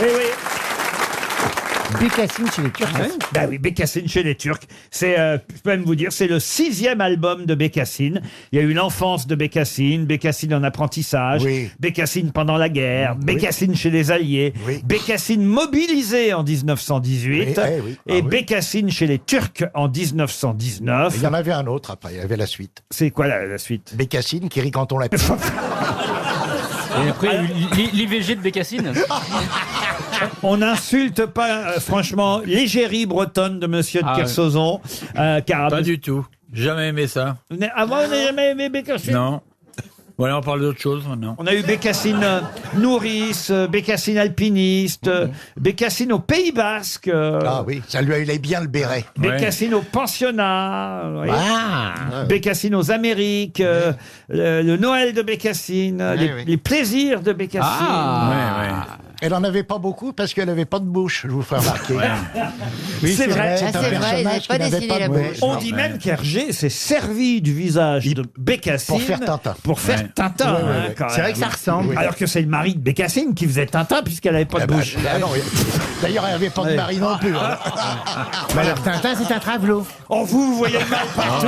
Eh oui. Bécassine chez les Turcs. Bah oui, Bécassine chez les Turcs. C'est, je peux même vous dire, c'est le 6e album de Bécassine. Il y a eu l'enfance de Bécassine, Bécassine en apprentissage, Bécassine pendant la guerre, Bécassine chez les Alliés, Bécassine mobilisé en 1918 et Bécassine chez les Turcs en 1919. Il y en avait un autre après, il y avait la suite. C'est quoi la suite? Bécassine qui rit quand on l'appelle. Et après, l'IVG de Bécassine. On n'insulte pas, franchement, l'égérie bretonne de Monsieur de Kersauzon. Car Pas du tout. Jamais aimé ça. Avant, on n'a jamais aimé Bécassine. Non. Voilà, on parle d'autre chose maintenant. On a eu Bécassine nourrice, Bécassine alpiniste, Bécassine au Pays Basque. Ah oui, ça lui allait bien le béret. Bécassine au pensionnat. vous voyez. Bécassine aux Amériques, le Noël de Bécassine, les plaisirs de Bécassine. Elle en avait pas beaucoup parce qu'elle avait pas de bouche, je vous ferai remarquer. Oui, c'est vrai. C'est un personnage qui n'avait pas de bouche. On dit même qu'Hergé s'est servi du visage de Bécassine pour faire Tintin. Pour faire Tintin. Quand C'est vrai même. que ça ressemble. Alors que c'est le mari de Bécassine qui faisait Tintin puisqu'elle n'avait pas de bouche. D'ailleurs, elle n'avait pas de mari non plus. Mais alors Tintin, c'est un travelot. Oh, vous voyez le mal partout.